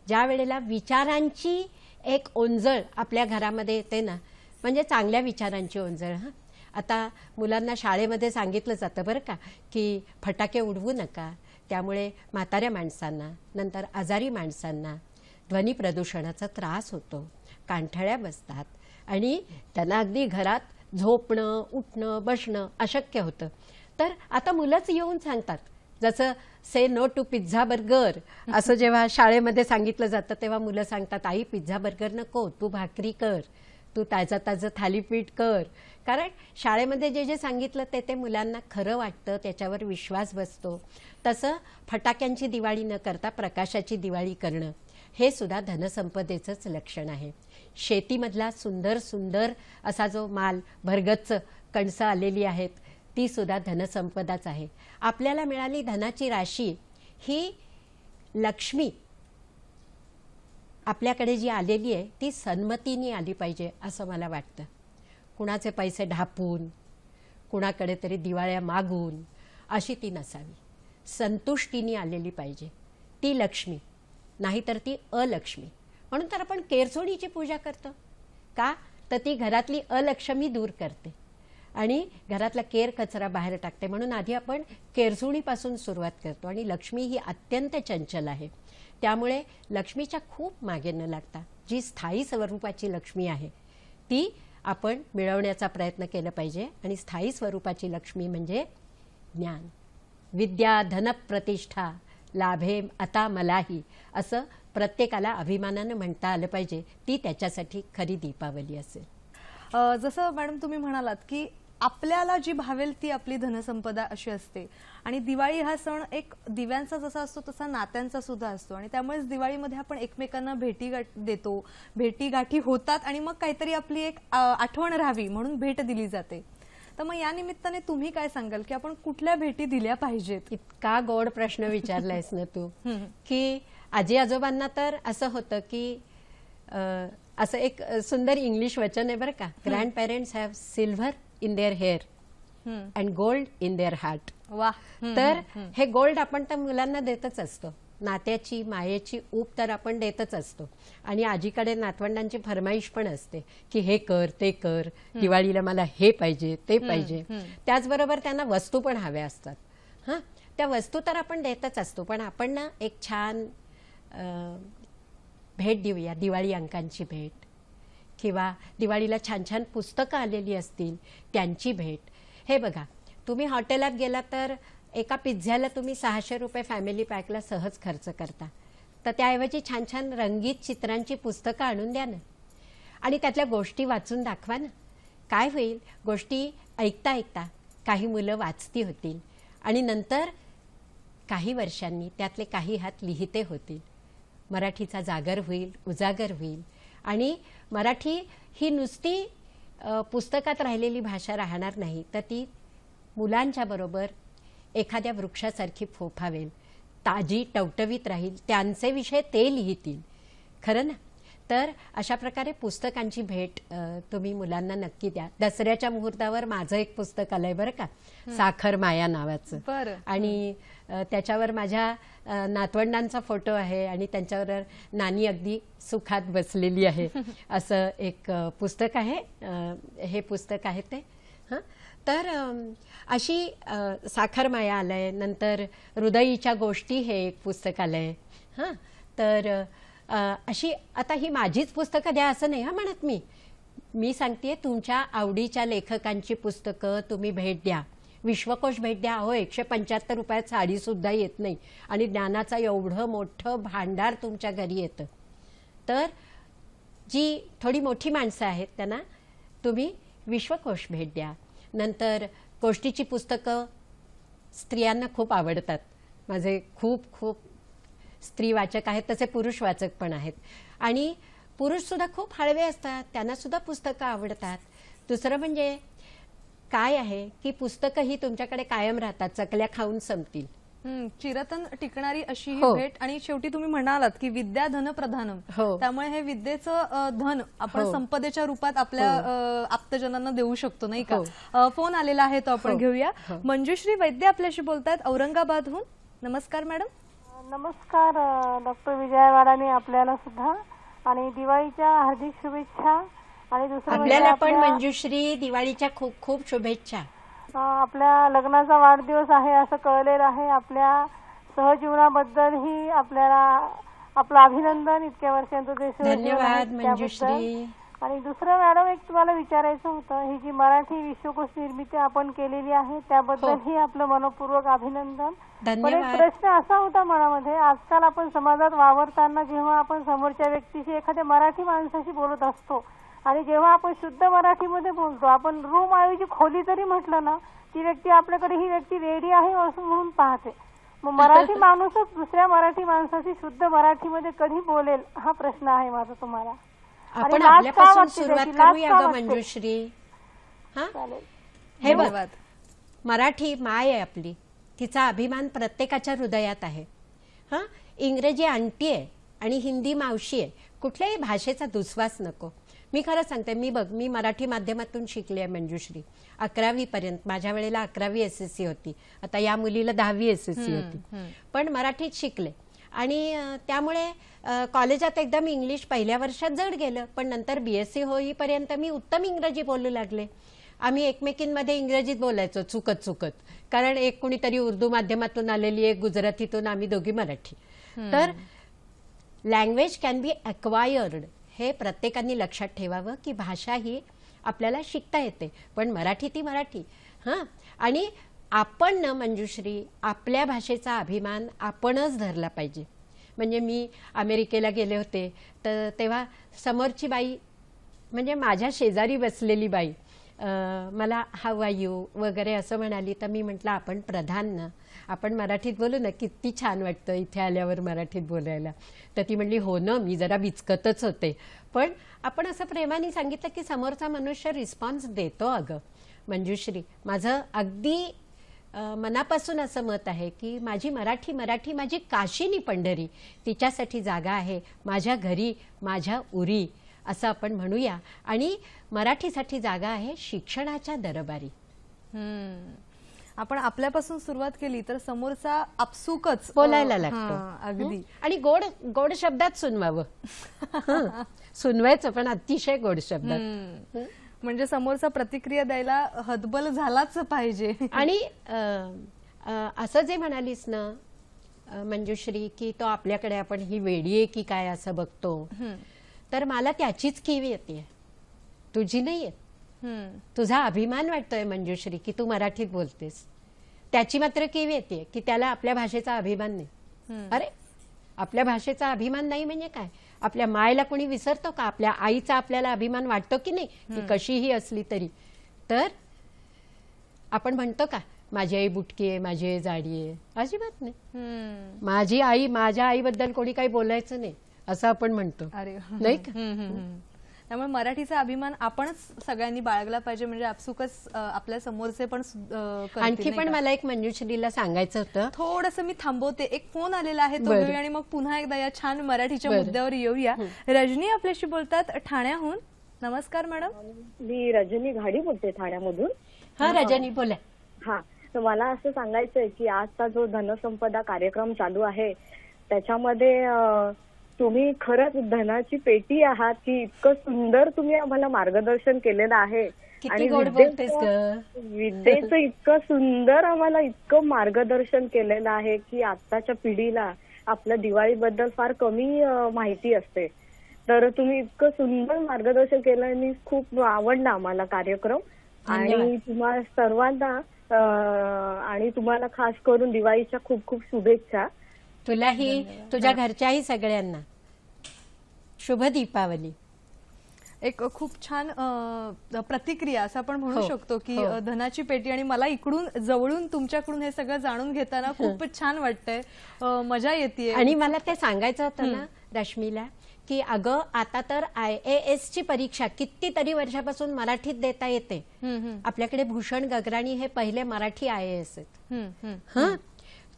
ज्या वेळेला विचारांची एक ओंजळ आपल्या घरामध्ये येते ना, म्हणजे चांगल्या विचारांची ओंजळ. हां, आता मुलांना शाळेमध्ये सांगितलं जातं बरं का, की फटाके उडवू नका, त्यामुळे म्हाताऱ्या माणसांना, नंतर आजारी माणसांना ध्वनी प्रदूषणाचा त्रास होतो, कानठळ्या बसतात आणि त्यांना अगदी घरात झोपणं, उठणं, बसणं अशक्य होतं. तर आता मुलंच येऊन सांगतात, जसं से नो टू पिझ्झा बर्गर असं जेव्हा शाळेमध्ये सांगितलं जातं, तेव्हा मुलं सांगतात, आई पिझ्झा बर्गर नको, तू भाकरी कर, तू ताजं थालीपीठ कर. कारण शाळेमध्ये जे जे सांगितलं ते मुलांना खरं वाटतं, त्याच्यावर विश्वास बसतो. तसं फटाक्यांची दिवाळी न करता प्रकाशाची दिवाळी करणं हे सुद्धा धनसंपदेचंच लक्षण आहे. शेतीमधला सुंदर सुंदर असा जो माल, भरगच्च कणसं आलेली आहेत, ती सुद्धा धनसंपदाच आहे. आपल्याला मिळाली धनाची राशी ही लक्ष्मी आपल्याकडे जी आलेली आहे ती सन्मतीने आली पाहिजे असं मला वाटतं. कुणाचे पैसे ढापून, कुणाकडे तरी दिवाळ्या मागून अशी ती नसावी. संतुष्टीने आलेली पाहिजे ती लक्ष्मी, नाहीतर ती अलक्ष्मी. म्हणून तर आपण केरसुणीची पूजा करतो का? तर ती घरातली अलक्ष्मी दूर करते आणि घरातला केर कचरा बाहेर टाकते. म्हणून आधी आपण केरसुणीपासून सुरुवात करतो. आणि लक्ष्मी ही अत्यंत चंचल आहे, त्यामुळे लक्ष्मीच्या खूप मागे न लागता जी स्थायी स्वरूपाची लक्ष्मी आहे ती आपण मिळवण्याचा प्रयत्न केला पाहिजे. आणि स्थायी स्वरूपाची लक्ष्मी म्हणजे ज्ञान, विद्या, धन, प्रतिष्ठा लाभे आता मलाही, असं प्रत्येकाला अभिमानानं म्हणता आलं पाहिजे. ती त्याच्यासाठी खरी दीपावली असेल. जसं मॅडम तुम्ही म्हणालात की आपल्याला जी भावेल ती आपली धनसंपदा अशी असते. आणि दिवाळी हा सण एक दिव्यांचा जसा असतो तसा नात्यांचा सुद्धा असतो. आणि त्यामुळेच दिवाळीमध्ये आपण एकमेकांना भेटी देतो, भेटीगाठी होतात आणि मग काहीतरी आपली एक आठवण राहावी म्हणून भेट दिली जाते. तर मग या निमित्ताने तुम्ही काय सांगाल की आपण कुठल्या भेटी दिल्या पाहिजेत? इतका गोड प्रश्न विचारलायस ना तू, की आजी आजोबांना तर असं होतं की असं एक सुंदर इंग्लिश वचन आहे बरं का, grand parents have silver in their hair and gold in their heart. वा. तर हे गोल्ड आपण तर मुलांना देतच असतो, नात्याची मायेची ऊब तर आपण देतच असतो. आणि आजीकडे नातवंडांची फरमाईश पण असते की हे कर ते कर, दिवाळीला मला हे पाहिजे ते पाहिजे. त्याचबरोबर त्यांना वस्तू पण हव्या असतात. हां, त्या वस्तू तर आपण देतच असतो, पण आपण ना एक छान भेट देऊया, दिवाळी अंकांची भेट, किंवा दिवाळीला छान छान पुस्तकं आलेली असतील त्यांची भेट. हे बघा, तुम्ही हॉटेलात गेला तर एका पिझ्झ्याला तुम्ही 600 रुपये फॅमिली पॅकला सहज खर्च करता. तर त्याऐवजी छान छान रंगीत चित्रांची पुस्तकं आणून द्या ना आणि त्यातल्या गोष्टी वाचून दाखवा ना. काय होईल, गोष्टी ऐकता ऐकता काही मुलं वाचती होतील आणि नंतर काही वर्षांनी त्यातले काही हात लिहिते होतील. मराठीचा जागर होईल, उजागर होईल आणि मराठी ही नुसती पुस्तकात राहिलेली भाषा राहणार नाही, तर ती मुलांच्या बरोबर एखाद्या वृक्षासारखी फोफावेल, ताजी टवटवीत राहील, त्यांचे विषय ते लिहितील. खरं ना? तर अशा प्रकारे पुस्तकांची भेट तुम्ही मुलांना नक्की द्या. दसऱ्याच्या मुहूर्तावर माझं एक पुस्तक आलंय बरं का, साखर माया नावाचं. बरं. आणि त्याच्यावर माझ्या नातवंडांचा फोटो आहे आणि त्यांच्यावर नानी अगदी सुखात बसलेली आहे असं एक पुस्तक आहे. हे पुस्तक आहे ते. हं, तर अशी साखर माया आलंय. नंतर हृदयीच्या गोष्टी हे एक पुस्तक आलंय. हां, तर अशी आता ही माझीच पुस्तकं द्या असं नाही म्हणत मी सांगते, तुमच्या आवडीच्या लेखकांची पुस्तकं तुम्ही भेट द्या. विश्वकोश भेट द्या. अहो 175 रुपयात साडी सुद्धा येत नाही आणि ज्ञानाचं एवढं मोठं भांडार तुमच्या घरी येतं. तर जी थोडी मोठी माणसं आहेत त्यांना तुम्ही विश्वकोश भेट द्या. नंतर गोष्टीची पुस्तकं स्त्रियांना खूप आवडतात. माझे खूप खूप स्त्री वाचक आहेत, तसे पुरुष वाचक पण आहेत आणि पुरुष सुद्धा खूप हळवे असतात, त्यांना सुद्धा पुस्तकं आवडतात. दुसरं म्हणजे काय आहे की पुस्तकं ही तुमच्याकडे कायम राहतात, चकल्या खाऊन संपतील. चिरतन टिकणारी अशी ही हो. भेट. आणि शेवटी तुम्ही म्हणालात की विद्या धन प्रधानम, हो. त्यामुळे हे विद्येचं धन आपण हो. संपदेच्या रूपात आपल्या आप्तजनांना देऊ शकतो, नाही हो. का? फोन आलेला आहे तो आपण हो. घेऊया. हो. मंजुश्री वैद्य आपल्याशी बोलतायत औरंगाबादहून. नमस्कार मॅडम. नमस्कार डॉक्टर विजया वाडाने आपल्याला सुद्धा आणि दिवाळीच्या हार्दिक शुभेच्छा. आणि दुसरं म्हणजे आपल्याला पण मंजुश्री दिवाळीच्या खूप खूप शुभेच्छा. आपल्या लग्नाचा वाढदिवस आहे असं कळलेलं आहे. आपल्या सहजीवनाबद्दलही आपल्याला आपलं अभिनंदन. इतक्या वर्षांचं ते धन्यवाद मंजुश्री. आणि दुसरं मॅडम एक तुम्हाला विचारायचं होतं, ही जी मराठी विश्वकोश निर्मिती आपण केलेली आहे त्याबद्दलही आपलं मनपूर्वक अभिनंदन. पण एक प्रश्न असा होता मनामध्ये, आजकाल आपण समाजात वावरताना जेव्हा आपण समोरच्या व्यक्तीशी एखाद्या मराठी माणसाशी बोलत असतो आणि जेव्हा आपण शुद्ध मराठीमध्ये बोलतो, आपण रूम ऐवजी खोली जरी म्हटलं ना, ती व्यक्ती आपल्याकडे ही व्यक्ती रेडी आहे असं म्हणून पाहते. मग मराठी माणूसच दुसऱ्या मराठी माणसाशी शुद्ध मराठीमध्ये कधी बोलेल, हा प्रश्न आहे माझा तुम्हाला. आपण आपल्यापासून सुरुवात करूया ग मंजुश्री. हे बघ, मराठी माय आहे आपली, तिचा अभिमान प्रत्येकाच्या हृदयात आहे. हा, इंग्रजी आंटी आहे आणि हिंदी मावशी आहे. कुठल्याही भाषेचा दुस्वास नको. मी खरं सांगते, मी मराठी माध्यमातून शिकले आहे मंजुश्री. 11वी पर्यंत. माझ्या वेळेला 11वी SSC होती, आता या मुलीला 10वी SSC होती, पण मराठीत शिकले. आणि त्यामुळे कॉलेजात एकदम इंग्लिश पहिल्या वर्षात जड गेलं, पण नंतर BSc होईपर्यंत मी उत्तम इंग्रजी बोलू लागले. आम्ही एकमेकींमध्ये इंग्रजीत बोलायचो चुकत, कारण एक कुणीतरी उर्दू माध्यमातून आलेली, एक गुजरातीतून, आम्ही दोघी मराठी. तर लँग्वेज कॅन बी अक्वायर्ड, हे प्रत्येकाने लक्षात ठेवावं की भाषा ही आपल्याला शिकता येते, पण मराठी ती मराठी. हां, आणि आपण ना मंजुश्री आपल्या भाषेचा अभिमान आपणच धरला पाहिजे. म्हणजे मी अमेरिकेला गेले होते तर तेव्हा समोरची बाई, म्हणजे माझ्या शेजारी बसलेली बाई, मला हाऊ आर यू वगैरे असं म्हणाली, तर मी म्हटलं आपण प्रधान ना, आपण मराठीत बोलू ना, किती छान वाटतं इथे आल्यावर मराठीत बोलायला. तर ती म्हणली हो ना, मी जरा बिचकतच होते, पण आपण असं प्रेमाने सांगितलं की समोरचा मनुष्य रिस्पॉन्स देतो. अगं मंजुश्री, माझं अगदी मनापासून असं मत आहे की माझी मराठी माझी काशीनी पंढरी, तिच्यासाठी जागा आहे माझ्या घरी, माझ्या उरी, असं आपण म्हणूया. आणि मराठीसाठी जागा आहे शिक्षणाच्या दरबारी. आपण आपल्यापासून सुरुवात केली तर समोरचा आपसुकच बोलायला लागतो. अगदी. आणि गोड शब्दात सुनवावं. सुनवायचं, पण अतिशय गोड शब्दात. म्हणजे समोरचा प्रतिक्रिया द्यायला हतबल झालाच पाहिजे. आणि असं जे म्हणालीस ना मंजुश्री की तो आपल्याकडे आपण ही वेडी आहे की काय असं बघतो, तर मला त्याचीच कीव येते, तुझी नाही येत. तुझा अभिमान वाटतोय मंजुश्री की तू मराठीत बोलतेस, त्याची मात्र कीव येते की त्याला आपल्या भाषेचा अभिमान नाही. अरे आपल्या भाषेचा अभिमान नाही म्हणजे काय? आपल्या मायला कोणी विसरतो का? आपल्या आईचा आपल्याला अभिमान वाटतो की नाही, की कशीही असली तरी? तर आपण म्हणतो का माझी आई बुटकी आहे, माझी आई जाडी आहे? अजिबात नाही. माझी आई, माझ्या आईबद्दल कोणी काही बोलायचं नाही असं आपण म्हणतो, नाही का? त्यामुळे मराठीचा अभिमान आपणच सगळ्यांनी बाळगला पाहिजे, म्हणजे आपसुकच आपल्या समोरचे पण आणखी पण मला एक मंजुश्रीला सांगायचं होतं. थोडंसं मी थांबवते, एक फोन आलेला आहे तो घेऊया आणि मग पुन्हा एकदा या छान मराठीच्या मुद्द्यावर येऊया. रजनी आपल्याशी बोलतात ठाण्याहून. नमस्कार मॅडम. मी रजनी घाडी बोलते ठाण्यामधून. हा रजनी बोला. हा, तर मला असं सांगायचंय की आजचा जो धनसंपदा कार्यक्रम चालू आहे त्याच्यामध्ये तुम्ही खरंच धनाची पेटी आहात की इतकं सुंदर तुम्ही आम्हाला मार्गदर्शन केलेलं आहे आणि विद्येचं इतकं सुंदर आम्हाला इतकं मार्गदर्शन केलेलं आहे की आत्ताच्या पिढीला आपल्या दिवाळीबद्दल फार कमी माहिती असते. तर तुम्ही इतकं सुंदर मार्गदर्शन केलं आणि खूप आवडला आम्हाला कार्यक्रम. आणि तुम्हाला सर्वांना आणि तुम्हाला खास करून दिवाळीच्या खूप खूप शुभेच्छा. तुलाही, तुझ्या घरच्याही सगळ्यांना शुभ दीपावली. एक खूप छान प्रतिक्रिया असं आपण म्हणू शकतो की धनाची पेटी. आणि मला इकडून जवळून तुमच्याकडून हे सगळं जाणून घेताना खूप छान वाटतंय, मजा येते. आणि मला ते सांगायचं होतं ना रश्मीला की अगं आता तर IAS ची परीक्षा कितीतरी वर्षापासून मराठीत देता येते. आपल्याकडे भूषण गगराणी हे पहिले मराठी IAS आहेत.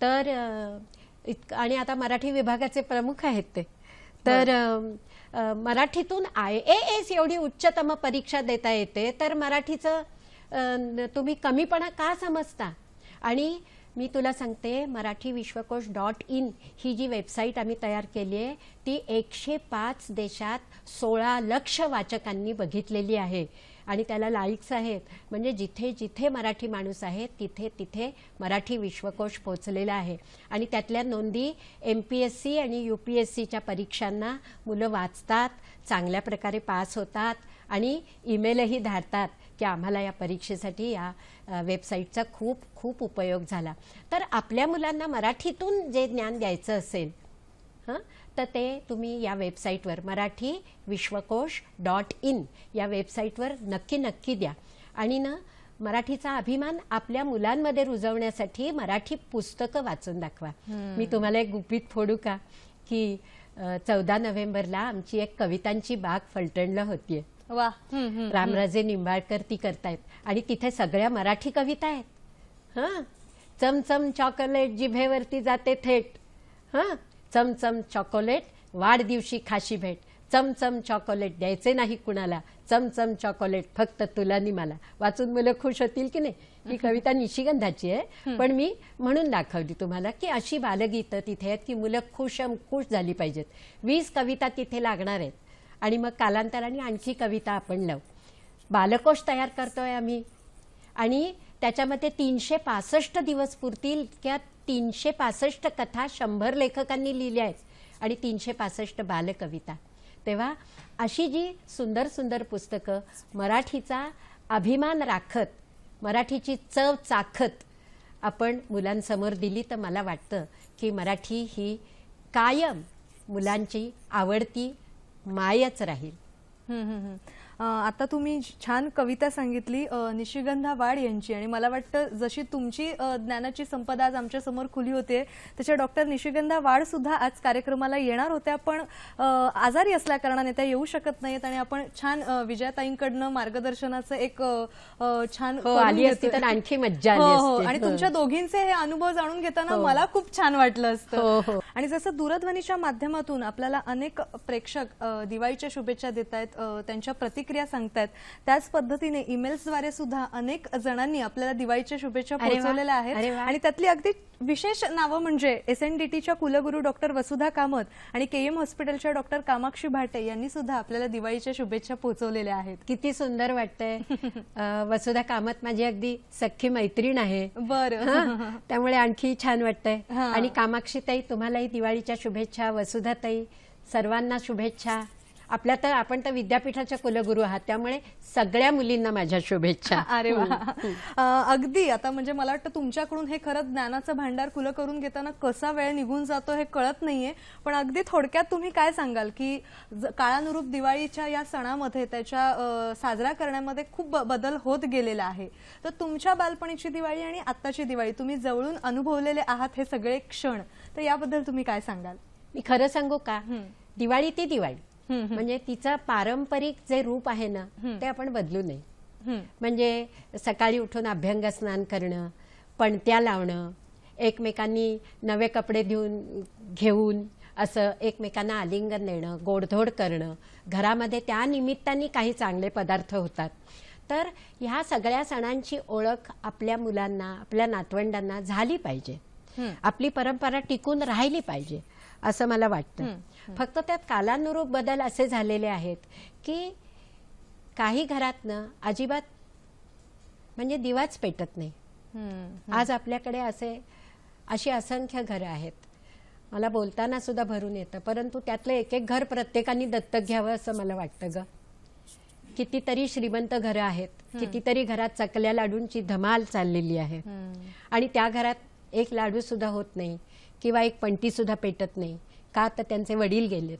तर आणि आता मराठी विभागाचे प्रमुख आहेत ते. तर मराठीतून IAS एवढी उच्चतम परीक्षा देता येते, तर मराठीचं तुम्ही कमीपणा का समजता? आणि मी तुला सांगते, मराठी विश्वकोश .in ही जी वेबसाईट आम्ही तयार केली आहे ती 105 देशात 16 लाख वाचकांनी बघितलेली आहे आणि त्याला लाईक्स आहेत. म्हणजे जिथे जिथे मराठी माणूस आहे तिथे तिथे मराठी विश्वकोश पोहोचलेला आहे. आणि त्यातल्या नोंदी MPSC आणि UPSCच्या परीक्षांना मुलं वाचतात, चांगल्या प्रकारे पास होतात आणि ईमेलही धाडतात की आम्हाला या परीक्षेसाठी या वेबसाईटचा खूप खूप उपयोग झाला. तर आपल्या मुलांना मराठीतून जे ज्ञान द्यायचं असेल तर ते तुम्ही या वेबसाईटवर मराठी विश्वकोश .in या वेबसाईटवर नक्की नक्की द्या. आणि ना मराठीचा अभिमान आपल्या मुलांमध्ये रुजवण्यासाठी मराठी पुस्तकं वाचून दाखवा. मी तुम्हाला एक गुपित फोडू का की 14 नोव्हेंबरला आमची एक कवितांची बाग फलटणला होतीये. वा. रामराजे निंबाळकर ती करतायत आणि तिथे सगळ्या मराठी कविता आहेत. चमचम चॉकलेट जिभेवरती जाते थेट. चमचम चॉकोलेट वाढदिवशी खाशी भेट. चमचम चॉकोलेट द्यायचे नाही कुणाला, चमचम चॉकोलेट फक्त तुला नि मला. वाचून मुलं खुश होतील की नाही? ही कविता निशिगंधाची आहे, पण मी म्हणून दाखवली तुम्हाला की अशी बालगीतं तिथे आहेत की मुलं खुश झाली पाहिजेत. 20 कविता तिथे लागणार आहेत आणि मग कालांतराने आणखी कविता आपण लावू. बालकोश तयार करतोय आम्ही आणि त्याच्यामध्ये 365 दिवस पुरतील. त्या 365 कथा 100 लेखकांनी लिहिल्या आहेत आणि 365 बालकविता. तेव्हा अशी जी सुंदर सुंदर पुस्तकं मराठीचा अभिमान राखत, मराठीची चव चाखत आपण मुलांसमोर दिली तर मला वाटतं की मराठी ही कायम मुलांची आवडती मायच राहील. आता तुम्ही छान कविता सांगितली निशिगंधा वाड यांची, आणि मला वाटतं जशी तुमची ज्ञानाची संपदा आज आमच्या समोर खुली होते तशा डॉक्टर निशिगंधा वाड सुद्धा आज कार्यक्रमाला येणार होत्या, पण आजारी असल्या कारणाने त्या येऊ शकत नाहीत. आणि आपण छान विजयाताईंकडनं मार्गदर्शनाचं एक छान आली असती तर आणखी मज्जा आली असती. आणि तुमच्या दोघींचे हे अनुभव जाणून घेताना मला खूप छान वाटलं असतं. आणि जसं दूरध्वनीच्या माध्यमातून आपल्याला अनेक प्रेक्षक दिवाळीच्या शुभेच्छा देत आहेत, त्यांच्या प्रतिक्रिया सांगतायत, त्याच पद्धतीने ईमेल्सद्वारे सुद्धा अनेक जणांनी आपल्याला दिवाळीच्या शुभेच्छा पोहोचवलेल्या आहेत. आणि त्यातली अगदी विशेष नावं म्हणजे SNDTच्या कुलगुरू डॉक्टर वसुधा कामत आणि KM हॉस्पिटलच्या डॉक्टर कामाक्षी भाटे यांनी सुद्धा आपल्याला दिवाळीच्या शुभेच्छा पोहोचवलेल्या आहेत. किती सुंदर वाटतंय. वसुधा कामत माझी अगदी सख्खी मैत्रीण आहे. बरं, त्यामुळे आणखी छान वाटतंय. आणि कामाक्षी ताई तुम्हालाही दिवाळीच्या शुभेच्छा, वसुधा ताई सर्वांना शुभेच्छा. आपण तर विद्यापीठाच्या कुलगुरू आहात, त्यामुळे सगळ्या मुलींना माझ्या शुभेच्छा. अरे वा, अगदी. आता म्हणजे मला वाटतं तुमच्याकडून हे खरं ज्ञानाचं भांडार खुलं करून घेताना कसा वेळ निघून जातो हे कळत नाहीये. पण अगदी थोडक्यात तुम्ही काय सांगाल की काळानुरूप दिवाळीच्या या सणामध्ये त्याच्या साजरा करण्यामध्ये खूप बदल होत गेलेला आहे. तर तुमच्या बालपणीची दिवाळी आणि आत्ताची दिवाळी तुम्ही जवळून अनुभवलेले आहात हे सगळे क्षण, तर याबद्दल तुम्ही काय सांगाल? मी खरं सांगू का, दिवाळी ती दिवाळी, म्हणजे तिचं पारंपरिक जे रूप आहे ना ते आपण बदलू नये. म्हणजे सकाळी उठून अभ्यंग स्नान करणं, पणत्या लावणं, एकमेकांनी नवे कपडे घेऊन असं एकमेकांना आलिंगन देणं, गोडधोड करणं, घरामध्ये त्या निमित्ताने काही चांगले पदार्थ होतात. तर ह्या सगळ्या सणांची ओळख आपल्या मुलांना, आपल्या नातवंडांना झाली पाहिजे. आपली परंपरा टिकून राहिली पाहिजे असं मला वाटतं. फक्त त्यात कालानुरूप बदल असे झालेले आहेत की काही घरातनं अजिबात म्हणजे दिवाच पेटत नाही. आज आपल्याकडे अशी असंख्य घरं आहेत. मला बोलताना सुद्धा भरून येतं, परंतु त्यातलं एक एक घर प्रत्येकाने दत्तक घ्यावं असं मला वाटतं ग. कितीतरी श्रीमंत घरं आहेत, कितीतरी घरात चकल्या लाडूंची धमाल चाललेली आहे, आणि त्या घरात एक लाडू सुद्धा होत नाही किंवा एक पणती सुद्धा पेटत नाही. का तर त्यांचे वडील गेलेत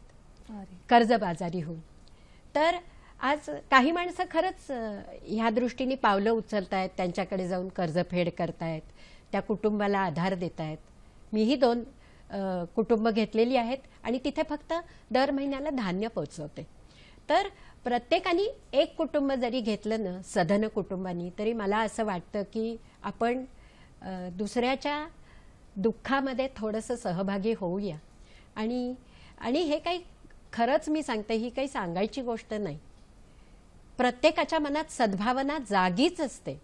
कर्जबाजारी होऊन. तर आज काही माणसं खरंच ह्या दृष्टीने पावलं उचलतायत, त्यांच्याकडे जाऊन कर्जफेड करतायत, त्या कुटुंबाला आधार देतायत. मीही 2 कुटुंब घेतलेली आहेत आणि तिथे फक्त दर महिन्याला धान्य पोहोचवते. तर प्रत्येकाने एक कुटुंब जरी घेतलं ना सधन कुटुंबानी, तरी मला असं वाटतं की आपण दुसऱ्याच्या दुःखामध्ये थोडंसं सहभागी होऊया. आणि हे काही खरंच मी सांगते, ही काही सांगायची गोष्ट नाही. प्रत्येकाच्या मनात सद्भावना जागीच असते,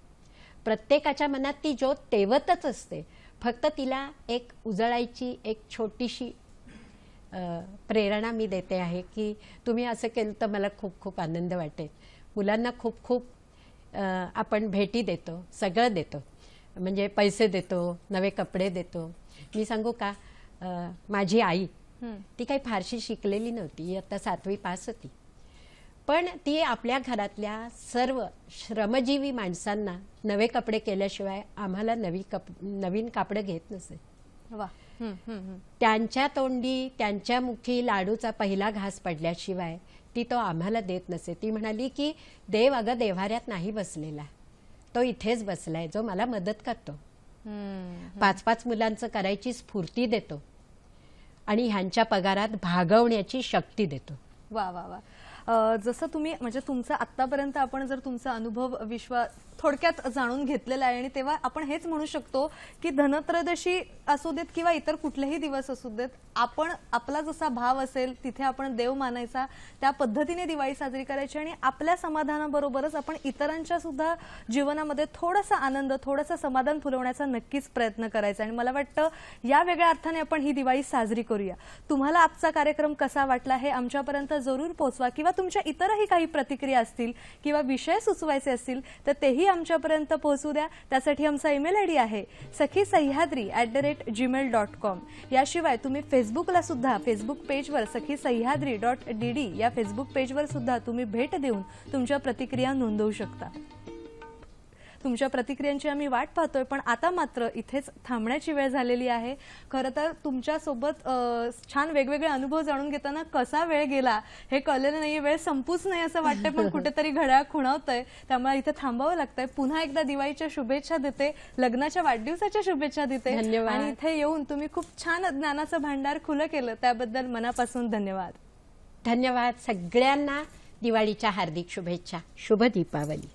प्रत्येकाच्या मनात ती ज्योत तेवतच असते. फक्त तिला एक उजळायची एक छोटीशी प्रेरणा मी देते आहे की तुम्ही असं केलं तर मला खूप खूप आनंद वाटेल. मुलांना खूप खूप आपण भेटी देतो, सगळं देतो, म्हणजे पैसे देतो, नवे कपडे देतो. मी सांगू का, माझी आई ती काही फारशी शिकलेली नव्हती, आता 7वी पास होती, पण ती आपल्या घरातल्या सर्व श्रमजीवी माणसांना नवे कपडे केल्याशिवाय आम्हाला नवीन कापडं घेत नसे. त्यांच्या तोंडी, त्यांच्या मुखी लाडूचा पहिला घास पडल्याशिवाय ती तो आम्हाला देत नसे. ती म्हणाली की देव अगं देव्हाऱ्यात नाही बसलेला, तो इथेच बसलाय, जो मला मदत करतो, 5-5 मुलांचं करायची स्फूर्ती देतो आणि ह्यांच्या पगारात भागवण्याची शक्ती देतो. वा वा वा. जसं तुम्ही म्हणजे तुमचं आतापर्यंत आपण जर तुमचा अनुभव थोडक्यात जाणून घेतलेला आहे, आणि तेव्हा आपण हेच म्हणू शकतो की धनत्रयोदशी असू देत किंवा इतर कुठलेही दिवस असू देत, आपण आपला जसा भाव असेल तिथे आपण देव मानायचा, त्या पद्धतीने दिवाळी साजरी करायची, आणि आपल्या समाधानाबरोबरच आपण इतरांच्या सुद्धा जीवनामध्ये थोडासा आनंद, थोडासा समाधान फुलवण्याचा नक्कीच प्रयत्न करायचा. आणि मला वाटतं या वेगळ्या अर्थाने आपण ही दिवाळी साजरी करूया. तुम्हाला आजचा कार्यक्रम कसा वाटला हे आमच्यापर्यंत जरूर पोहोचवा, किंवा तुमच्या इतरही काही प्रतिक्रिया असतील किंवा विषय सुचवायचे असतील तर तेही आमच्यापर्यंत पोहोचू द्या. त्यासाठी आमचा ईमेल आयडी आहे sakhisayhadri@gmail.com. याशिवाय तुम्ही फेसबुकला सुद्धा, फेसबुक पेजवर sakhisayhadri.dd या फेसबुक पेजवर सुद्धा तुम्ही भेट देऊन तुमच्या प्रतिक्रिया नोंदवू शकता. तुमच्या प्रतिक्रियांची आम्ही वाट पाहतोय, पण आता मात्र इथेच थांबण्याची वेळ झालेली आहे. खरं तर तुमच्यासोबत छान वेगवेगळे अनुभव जाणून घेताना कसा वेळ गेला हे कळलेलं नाहीये. वेळ संपूच नाही असं वाटतंय, पण कुठेतरी घड्याळ खुणावतंय, त्यामुळे इथे थांबावं लागतंय. पुन्हा एकदा दिवाळीच्या शुभेच्छा देते, लग्नाच्या वाढदिवसाच्या शुभेच्छा देते, आणि इथे येऊन तुम्ही खूप छान ज्ञानाचं भांडार खुलं केलं त्याबद्दल मनापासून धन्यवाद. धन्यवाद. सगळ्यांना दिवाळीच्या हार्दिक शुभेच्छा. शुभ दीपावली.